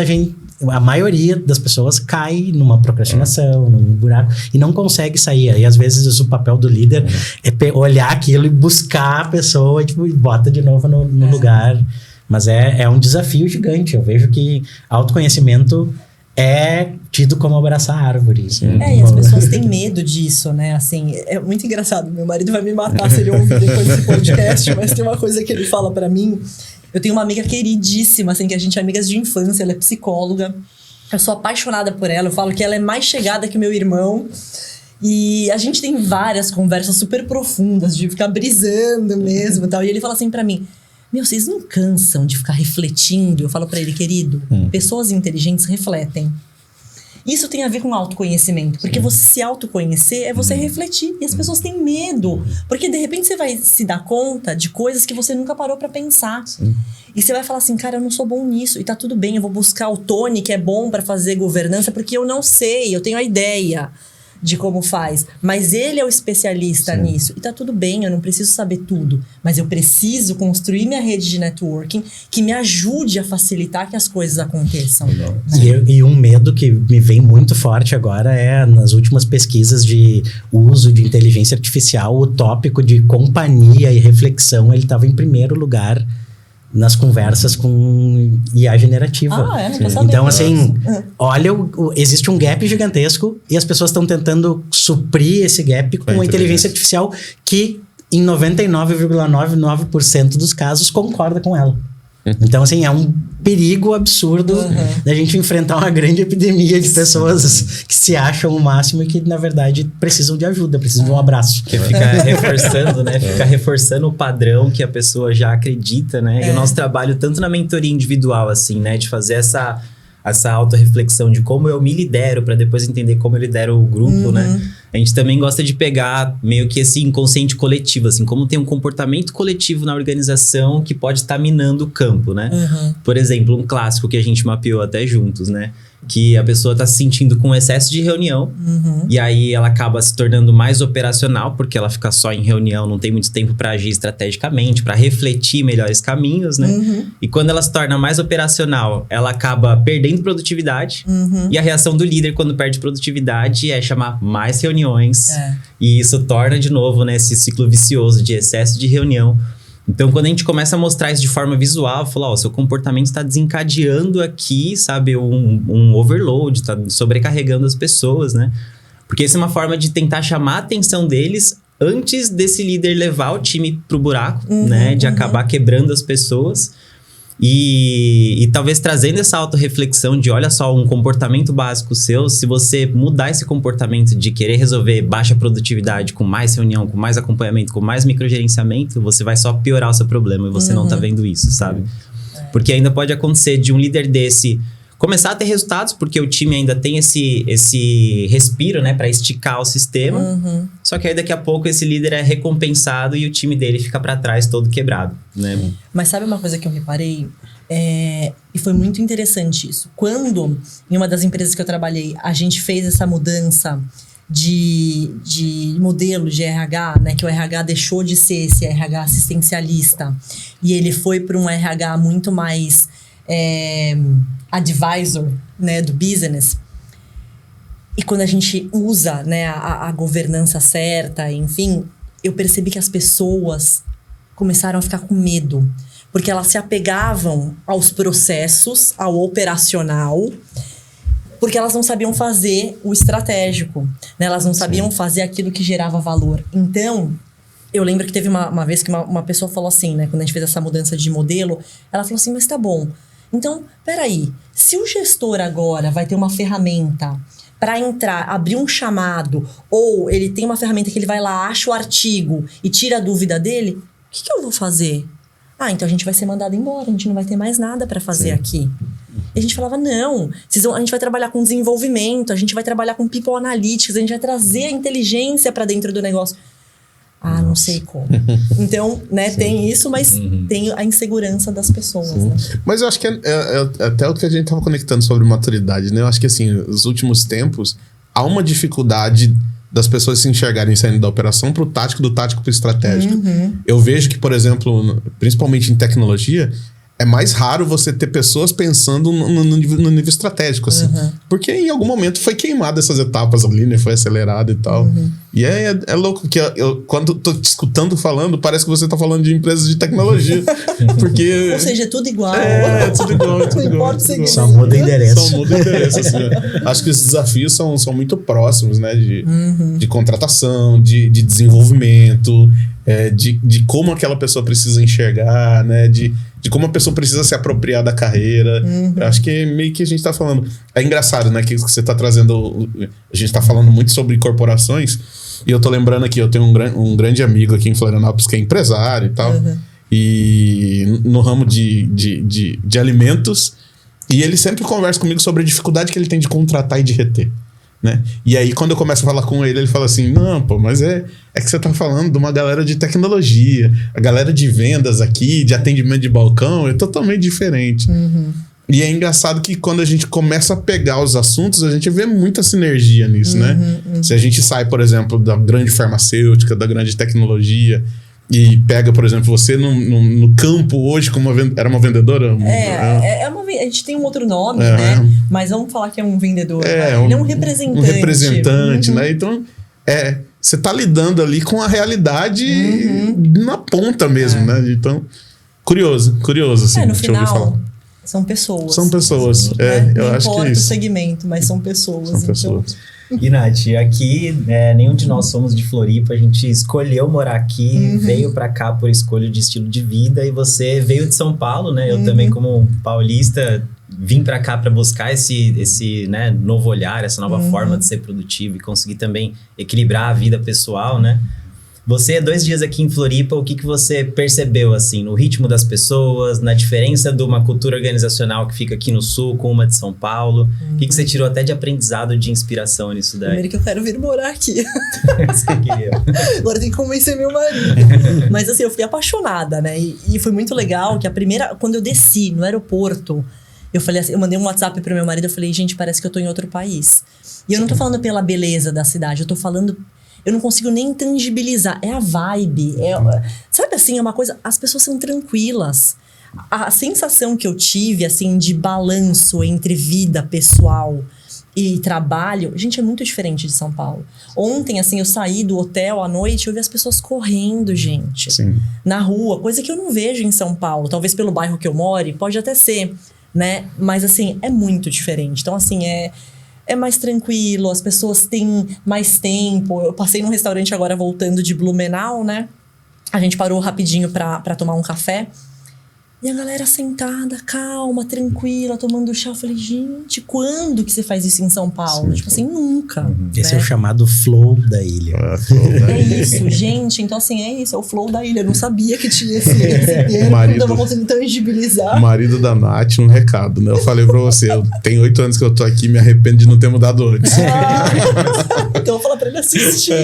a maioria das pessoas cai numa procrastinação, num buraco, e não consegue sair. E às vezes o papel do líder é olhar aquilo e buscar a pessoa, tipo, e bota de novo no lugar. Mas é um desafio gigante. Eu vejo que autoconhecimento é tido como abraçar a árvore. E as pessoas têm medo disso, né? Assim, é muito engraçado. Meu marido vai me matar se ele ouvir depois desse podcast, mas tem uma coisa que ele fala pra mim. Eu tenho uma amiga queridíssima, assim, que a gente é amigas de infância, ela é psicóloga. Eu sou apaixonada por ela, eu falo que ela é mais chegada que meu irmão. E a gente tem várias conversas super profundas, de ficar brisando mesmo e tal. E ele fala assim pra mim, vocês não cansam de ficar refletindo? Eu falo pra ele, querido, pessoas inteligentes refletem. Isso tem a ver com autoconhecimento. Porque você se autoconhecer é você refletir. E as pessoas têm medo. Porque de repente você vai se dar conta de coisas que você nunca parou pra pensar. E você vai falar assim, cara, eu não sou bom nisso. E tá tudo bem, eu vou buscar o Tony, que é bom pra fazer governança, porque eu não sei, eu tenho a ideia de como faz. Mas ele é o especialista nisso. E tá tudo bem, eu não preciso saber tudo. Mas eu preciso construir minha rede de networking que me ajude a facilitar que as coisas aconteçam. Né? E um medo que me vem muito forte agora é, nas últimas pesquisas de uso de inteligência artificial, o tópico de companhia e reflexão, ele estava em primeiro lugar nas conversas com IA generativa. Não tô sabendo. Então, assim, olha, existe um gap gigantesco e as pessoas estão tentando suprir esse gap com a inteligência artificial que, em 99,99% dos casos, concorda com ela. Então, assim, é um perigo absurdo da gente enfrentar uma grande epidemia de pessoas que se acham o máximo e que, na verdade, precisam de ajuda, precisam de um abraço. Que fica reforçando, né? Fica reforçando o padrão que a pessoa já acredita, né? E o nosso trabalho, tanto na mentoria individual, assim, né? De fazer essa autorreflexão de como eu me lidero, para depois entender como eu lidero o grupo, né? A gente também gosta de pegar meio que esse inconsciente coletivo, assim, como tem um comportamento coletivo na organização que pode estar minando o campo, né? Por exemplo, um clássico que a gente mapeou até juntos, né? Que a pessoa tá se sentindo com excesso de reunião e aí ela acaba se tornando mais operacional, porque ela fica só em reunião, não tem muito tempo para agir estrategicamente, para refletir melhores caminhos, né? E quando ela se torna mais operacional, ela acaba perdendo produtividade e a reação do líder quando perde produtividade é chamar mais reuniões e isso torna de novo, né, esse ciclo vicioso de excesso de reunião. Então, quando a gente começa a mostrar isso de forma visual, falar, seu comportamento está desencadeando aqui, sabe, um overload, está sobrecarregando as pessoas, né? Porque essa é uma forma de tentar chamar a atenção deles antes desse líder levar o time pro buraco, né? De acabar quebrando as pessoas. E talvez trazendo essa autorreflexão de, olha só, um comportamento básico seu, se você mudar esse comportamento de querer resolver baixa produtividade com mais reunião, com mais acompanhamento, com mais microgerenciamento, você vai só piorar o seu problema e você não tá vendo isso, sabe? Porque ainda pode acontecer de um líder desse começar a ter resultados, porque o time ainda tem esse respiro, né, para esticar o sistema. Só que aí daqui a pouco esse líder é recompensado e o time dele fica para trás todo quebrado, né? Mas sabe uma coisa que eu reparei? E foi muito interessante isso. Quando, em uma das empresas que eu trabalhei, a gente fez essa mudança de modelo de RH, né? Que o RH deixou de ser esse RH assistencialista e ele foi para um RH muito mais advisor, né, do business. E quando a gente usa, né, a governança certa, enfim, eu percebi que as pessoas começaram a ficar com medo, porque elas se apegavam aos processos, ao operacional, porque elas não sabiam fazer o estratégico, né? Elas não sabiam fazer aquilo que gerava valor. Então, eu lembro que teve uma vez que uma pessoa falou assim, né, quando a gente fez essa mudança de modelo, ela falou assim, mas tá bom, então, peraí, se o gestor agora vai ter uma ferramenta para entrar, abrir um chamado, ou ele tem uma ferramenta que ele vai lá, acha o artigo e tira a dúvida dele, o que eu vou fazer? Então a gente vai ser mandado embora, a gente não vai ter mais nada para fazer aqui. E a gente falava, não, a gente vai trabalhar com desenvolvimento, a gente vai trabalhar com people analytics, a gente vai trazer a inteligência para dentro do negócio. Não sei como. Então, né, tem isso, mas tem a insegurança das pessoas, né? Mas eu acho que é até o que a gente tava conectando sobre maturidade, né? Eu acho que, assim, nos últimos tempos, há uma dificuldade das pessoas se enxergarem saindo da operação pro tático, do tático pro estratégico. Eu vejo que, por exemplo, principalmente em tecnologia, é mais raro você ter pessoas pensando no nível estratégico, assim. Porque em algum momento foi queimado essas etapas ali, né? Foi acelerado e tal. E é louco, porque quando eu tô te escutando falando, parece que você tá falando de empresas de tecnologia. Porque... Ou seja, é tudo igual. É tudo igual. Não importa o segmento. Só muda o endereço. Só muda o endereço, assim. Acho que os desafios são muito próximos, né? De contratação, de desenvolvimento, de como aquela pessoa precisa enxergar, né? De como a pessoa precisa se apropriar da carreira. Acho que meio que a gente tá falando... É engraçado, né? Que você tá trazendo... A gente tá falando muito sobre corporações. E eu tô lembrando aqui, eu tenho um grande amigo aqui em Florianópolis que é empresário e tal. E no ramo de alimentos. E ele sempre conversa comigo sobre a dificuldade que ele tem de contratar e de reter. Né? E aí, quando eu começo a falar com ele, ele fala assim, não, pô, mas é que você tá falando de uma galera de tecnologia, a galera de vendas aqui, de atendimento de balcão, é totalmente diferente. E é engraçado que quando a gente começa a pegar os assuntos, a gente vê muita sinergia nisso, né? Se a gente sai, por exemplo, da grande farmacêutica, da grande tecnologia, e pega, por exemplo, você no campo hoje, como era uma vendedora? A gente tem um outro nome, né? Mas vamos falar que é um vendedor. Ele é um representante. Um representante, né? Então, você tá lidando ali com a realidade na ponta mesmo, né? Então, curioso, assim, no deixa eu ouvir falar. final, são pessoas. São pessoas, Não eu acho que é importa isso. o segmento, mas são pessoas. São pessoas. E, Nath, aqui, nenhum de nós somos de Floripa, a gente escolheu morar aqui, veio pra cá por escolha de estilo de vida, e você veio de São Paulo, né? Eu também, como paulista, vim pra cá pra buscar esse né, novo olhar, essa nova forma de ser produtivo e conseguir também equilibrar a vida pessoal, né? Você, 2 dias aqui em Floripa, o que você percebeu, assim, no ritmo das pessoas, na diferença de uma cultura organizacional que fica aqui no Sul com uma de São Paulo? O que você tirou até de aprendizado, de inspiração nisso daí? Primeiro que eu quero vir morar aqui. Você queria. Agora tem que convencer meu marido. Mas assim, eu fui apaixonada, né? E foi muito legal que quando eu desci no aeroporto, eu falei assim, eu mandei um WhatsApp pro meu marido, eu falei, gente, parece que eu tô em outro país. E eu não tô falando pela beleza da cidade, eu tô falando... Eu não consigo nem tangibilizar. É a vibe. Sabe assim, é uma coisa... As pessoas são tranquilas. A sensação que eu tive, assim, de balanço entre vida pessoal e trabalho... Gente, é muito diferente de São Paulo. Ontem, assim, eu saí do hotel à noite e eu vi as pessoas correndo, gente. Sim. Na rua. Coisa que eu não vejo em São Paulo. Talvez pelo bairro que eu moro, pode até ser, né? Mas, assim, é muito diferente. Então, assim, é mais tranquilo, as pessoas têm mais tempo. Eu passei num restaurante agora voltando de Blumenau, né? A gente parou rapidinho pra tomar um café. E a galera sentada, calma, tranquila, tomando chá. Eu falei, gente, quando que você faz isso em São Paulo? Tipo assim, nunca. Esse né? é o chamado flow da ilha. É isso, gente. Então, assim, é isso. É o flow da ilha. Eu não sabia que tinha esse termo. Marido. Não tava conseguindo tangibilizar. O marido da Nath, um recado, né? Eu falei pra você, eu tenho 8 anos que eu tô aqui, me arrependo de não ter mudado antes. Então eu vou falar pra ele assistir.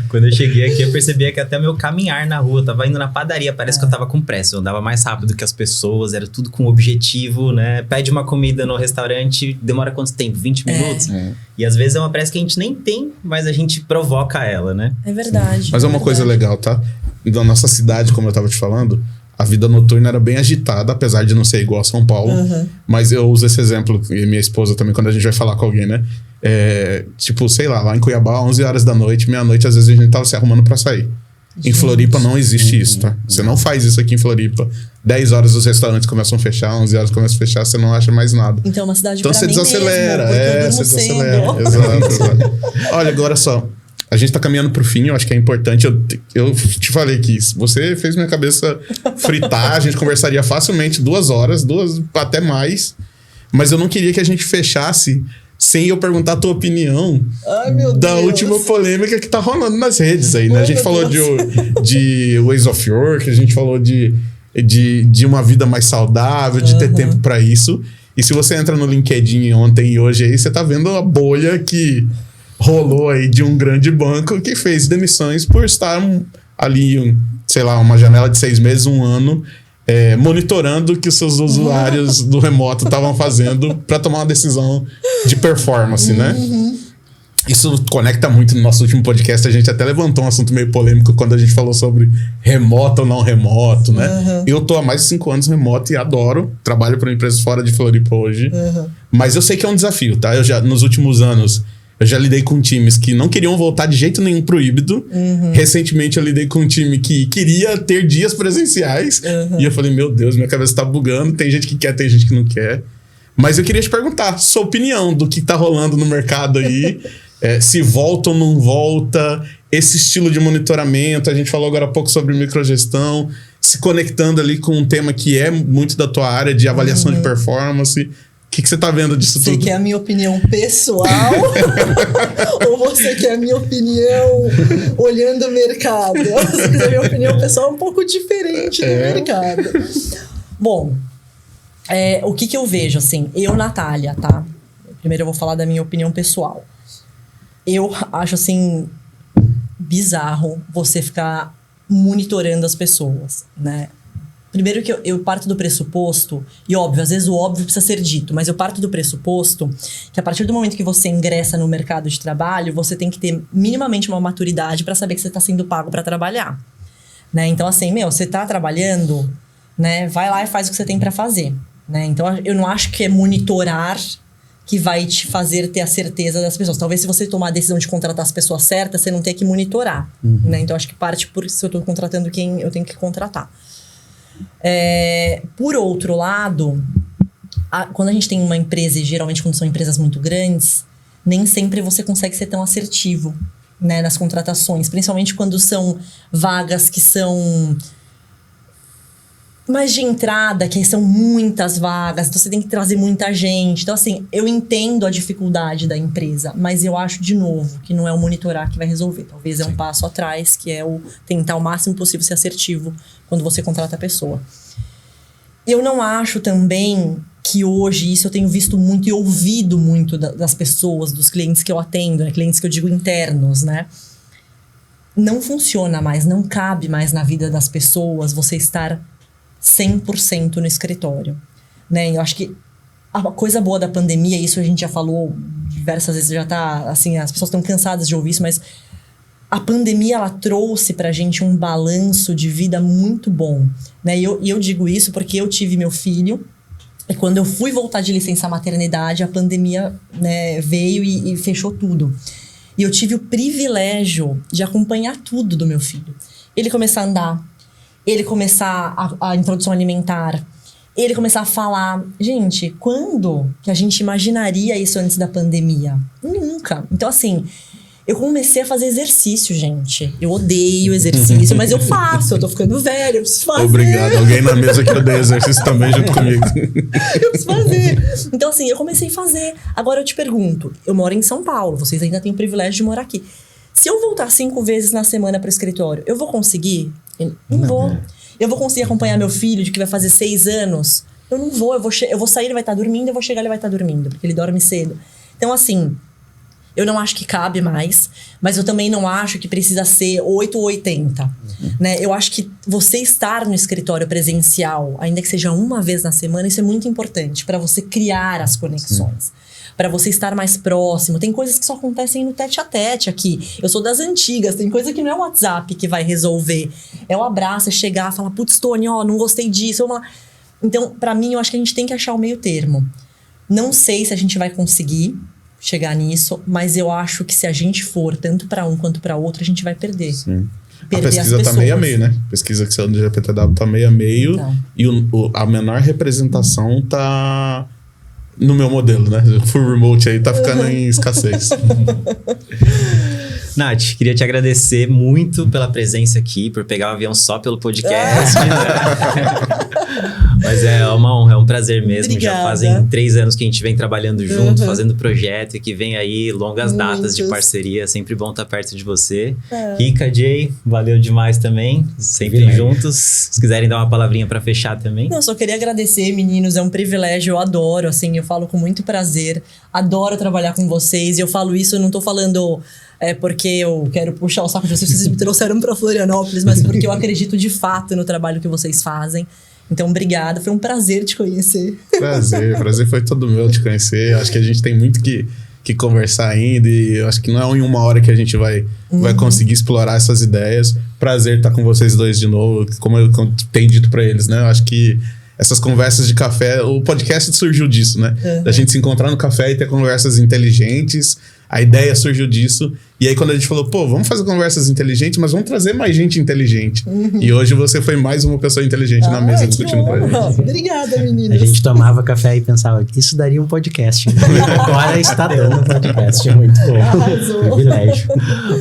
Quando eu cheguei aqui, eu percebi que até meu caminhar na rua, eu tava indo na padaria, parece que eu tava com pressa. Eu andava mais rápido que as pessoas, era tudo com objetivo, né? Pede uma comida no restaurante, demora quanto tempo? 20 minutos? E às vezes é uma pressa que a gente nem tem, mas a gente provoca ela, né? É verdade. Mas é uma coisa legal, tá? Da nossa cidade, como eu tava te falando, a vida noturna era bem agitada, apesar de não ser igual a São Paulo. Mas eu uso esse exemplo, e minha esposa também, quando a gente vai falar com alguém, né? Tipo, sei lá em Cuiabá, 11 horas da noite, meia-noite, às vezes a gente tava se arrumando pra sair. Em Floripa não existe isso, tá? Você não faz isso aqui em Floripa. 10 horas os restaurantes começam a fechar, 11 horas começam a fechar, você não acha mais nada. Então é uma cidade Então pra você mim desacelera, mesmo, porque eu durmo você cedo. desacelera. Exato. Olha, agora só, a gente tá caminhando pro fim, eu acho que é importante. Eu te falei que você fez minha cabeça fritar, a gente conversaria facilmente 2 horas, até mais. Mas eu não queria que a gente fechasse sem eu perguntar a tua opinião da última polêmica que tá rolando nas redes aí, né? A gente falou de Ways of Work, a gente falou de uma vida mais saudável, de ter tempo pra isso. E se você entra no LinkedIn ontem e hoje aí, você tá vendo a bolha que rolou aí de um grande banco que fez demissões por estar ali, sei lá, uma janela de 6 meses, 1 ano, monitorando o que os seus usuários do remoto estavam fazendo para tomar uma decisão de performance, né? Isso conecta muito no nosso último podcast. A gente até levantou um assunto meio polêmico quando a gente falou sobre remoto ou não remoto, né? Uhum. Eu tô há mais de 5 anos remoto e adoro. Trabalho para empresas fora de Floripa hoje. Uhum. Mas eu sei que é um desafio, tá? Nos últimos anos, eu já lidei com times que não queriam voltar de jeito nenhum pro híbrido. Uhum. Recentemente, eu lidei com um time que queria ter dias presenciais. Uhum. E eu falei, meu Deus, minha cabeça tá bugando. Tem gente que quer, tem gente que não quer. Mas eu queria te perguntar, sua opinião do que tá rolando no mercado aí. Se volta ou não volta, esse estilo de monitoramento, a gente falou agora há pouco sobre microgestão, se conectando ali com um tema que é muito da tua área de avaliação de performance. O que você tá vendo disso tudo? Você quer a minha opinião pessoal ou você quer a minha opinião olhando o mercado? Se quiser minha opinião pessoal, é um pouco diferente do mercado. Bom, o que eu vejo, assim, Natália, tá? Primeiro eu vou falar da minha opinião pessoal. Eu acho, assim, bizarro você ficar monitorando as pessoas, né? Primeiro que eu parto do pressuposto, e óbvio, às vezes o óbvio precisa ser dito, mas eu parto do pressuposto que a partir do momento que você ingressa no mercado de trabalho, você tem que ter minimamente uma maturidade para saber que você está sendo pago para trabalhar, né? Então, assim, você tá trabalhando, né? Vai lá e faz o que você tem para fazer, né? Então, eu não acho que é monitorar que vai te fazer ter a certeza das pessoas. Talvez se você tomar a decisão de contratar as pessoas certas, você não tenha que monitorar, né? Então, acho que parte por se eu estou contratando quem eu tenho que contratar. Por outro lado, quando a gente tem uma empresa, e geralmente quando são empresas muito grandes, nem sempre você consegue ser tão assertivo, né, nas contratações. Principalmente quando são vagas que são mais de entrada, que são muitas vagas, então você tem que trazer muita gente. Então, assim, eu entendo a dificuldade da empresa, mas eu acho, de novo, que não é o monitorar que vai resolver. Talvez é um passo atrás, que é o tentar o máximo possível ser assertivo quando você contrata a pessoa. Eu não acho também que hoje, isso eu tenho visto muito e ouvido muito das pessoas, dos clientes que eu atendo, né? Clientes que eu digo internos, né? Não funciona mais, não cabe mais na vida das pessoas você estar 100% no escritório, né? Eu acho que a coisa boa da pandemia, isso a gente já falou diversas vezes, já tá, assim, as pessoas estão cansadas de ouvir isso, mas a pandemia, ela trouxe pra gente um balanço de vida muito bom, né? E eu digo isso porque eu tive meu filho, e quando eu fui voltar de licença maternidade, a pandemia, né, veio e fechou tudo. E eu tive o privilégio de acompanhar tudo do meu filho. Ele começar a andar, ele começar a introdução alimentar, ele começar a falar. Gente, quando que a gente imaginaria isso antes da pandemia? Nunca. Então, assim, eu comecei a fazer exercício, gente. Eu odeio exercício, mas eu faço. Eu tô ficando velha, eu preciso fazer. Obrigado. Alguém na mesa que odeia exercício também junto comigo. Eu preciso fazer. Então, assim, eu comecei a fazer. Agora eu te pergunto, eu moro em São Paulo, vocês ainda têm o privilégio de morar aqui. Se eu voltar 5 vezes na semana pro escritório, eu vou conseguir? Não vou. Eu vou conseguir acompanhar meu filho, de que vai fazer 6 anos? Eu não vou. Eu vou sair, ele vai estar dormindo, eu vou chegar, ele vai estar dormindo, porque ele dorme cedo. Então, assim, eu não acho que cabe mais, mas eu também não acho que precisa ser 8 ou 80, né? Eu acho que você estar no escritório presencial, ainda que seja uma vez na semana, isso é muito importante para você criar as conexões. Para você estar mais próximo. Tem coisas que só acontecem no tete-a-tete aqui. Eu sou das antigas, tem coisa que não é o WhatsApp que vai resolver. É o abraço, é chegar, falar, putz, Tony, não gostei disso. Então, para mim, eu acho que a gente tem que achar o meio termo. Não sei se a gente vai conseguir chegar nisso, mas eu acho que se a gente for tanto para um quanto para outro, a gente vai perder. Sim. A pesquisa tá meio a meio, né? A pesquisa que saiu do GPTW tá meio a meio. Então. E a menor representação tá no meu modelo, né? O full remote aí tá ficando em escassez. Nath, queria te agradecer muito pela presença aqui, por pegar o avião só pelo podcast. Mas é uma honra, é um prazer mesmo. Obrigada. Já fazem 3 anos que a gente vem trabalhando junto, fazendo projeto, e que vem aí longas datas de parceria. Sempre bom estar perto de você. Rica, Jay, valeu demais também. Sempre juntos. Se quiserem dar uma palavrinha para fechar também. Não, só queria agradecer, meninos. É um privilégio, eu adoro, assim, eu falo com muito prazer. Adoro trabalhar com vocês. E eu falo isso, eu não tô falando porque eu quero puxar o saco de vocês me trouxeram para Florianópolis, mas porque eu acredito de fato no trabalho que vocês fazem. Então, obrigada. Foi um prazer te conhecer. Prazer foi todo meu te conhecer. Acho que a gente tem muito que que conversar ainda. E eu acho que não é em uma hora que a gente vai conseguir explorar essas ideias. Prazer estar com vocês dois de novo, como eu tenho dito para eles, né? Eu acho que essas conversas de café, o podcast surgiu disso, né? Da gente se encontrar no café e ter conversas inteligentes. A ideia surgiu disso. E aí, quando a gente falou, pô, vamos fazer conversas inteligentes, mas vamos trazer mais gente inteligente. E hoje você foi mais uma pessoa inteligente na mesa discutindo com a gente. Obrigada, meninas. A gente tomava café e pensava, isso daria um podcast. Agora está dando um podcast. Muito bom. Arrasou. Privilégio.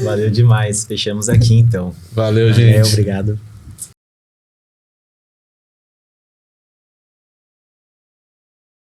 Valeu demais. Fechamos aqui, então. Valeu, gente. Obrigado.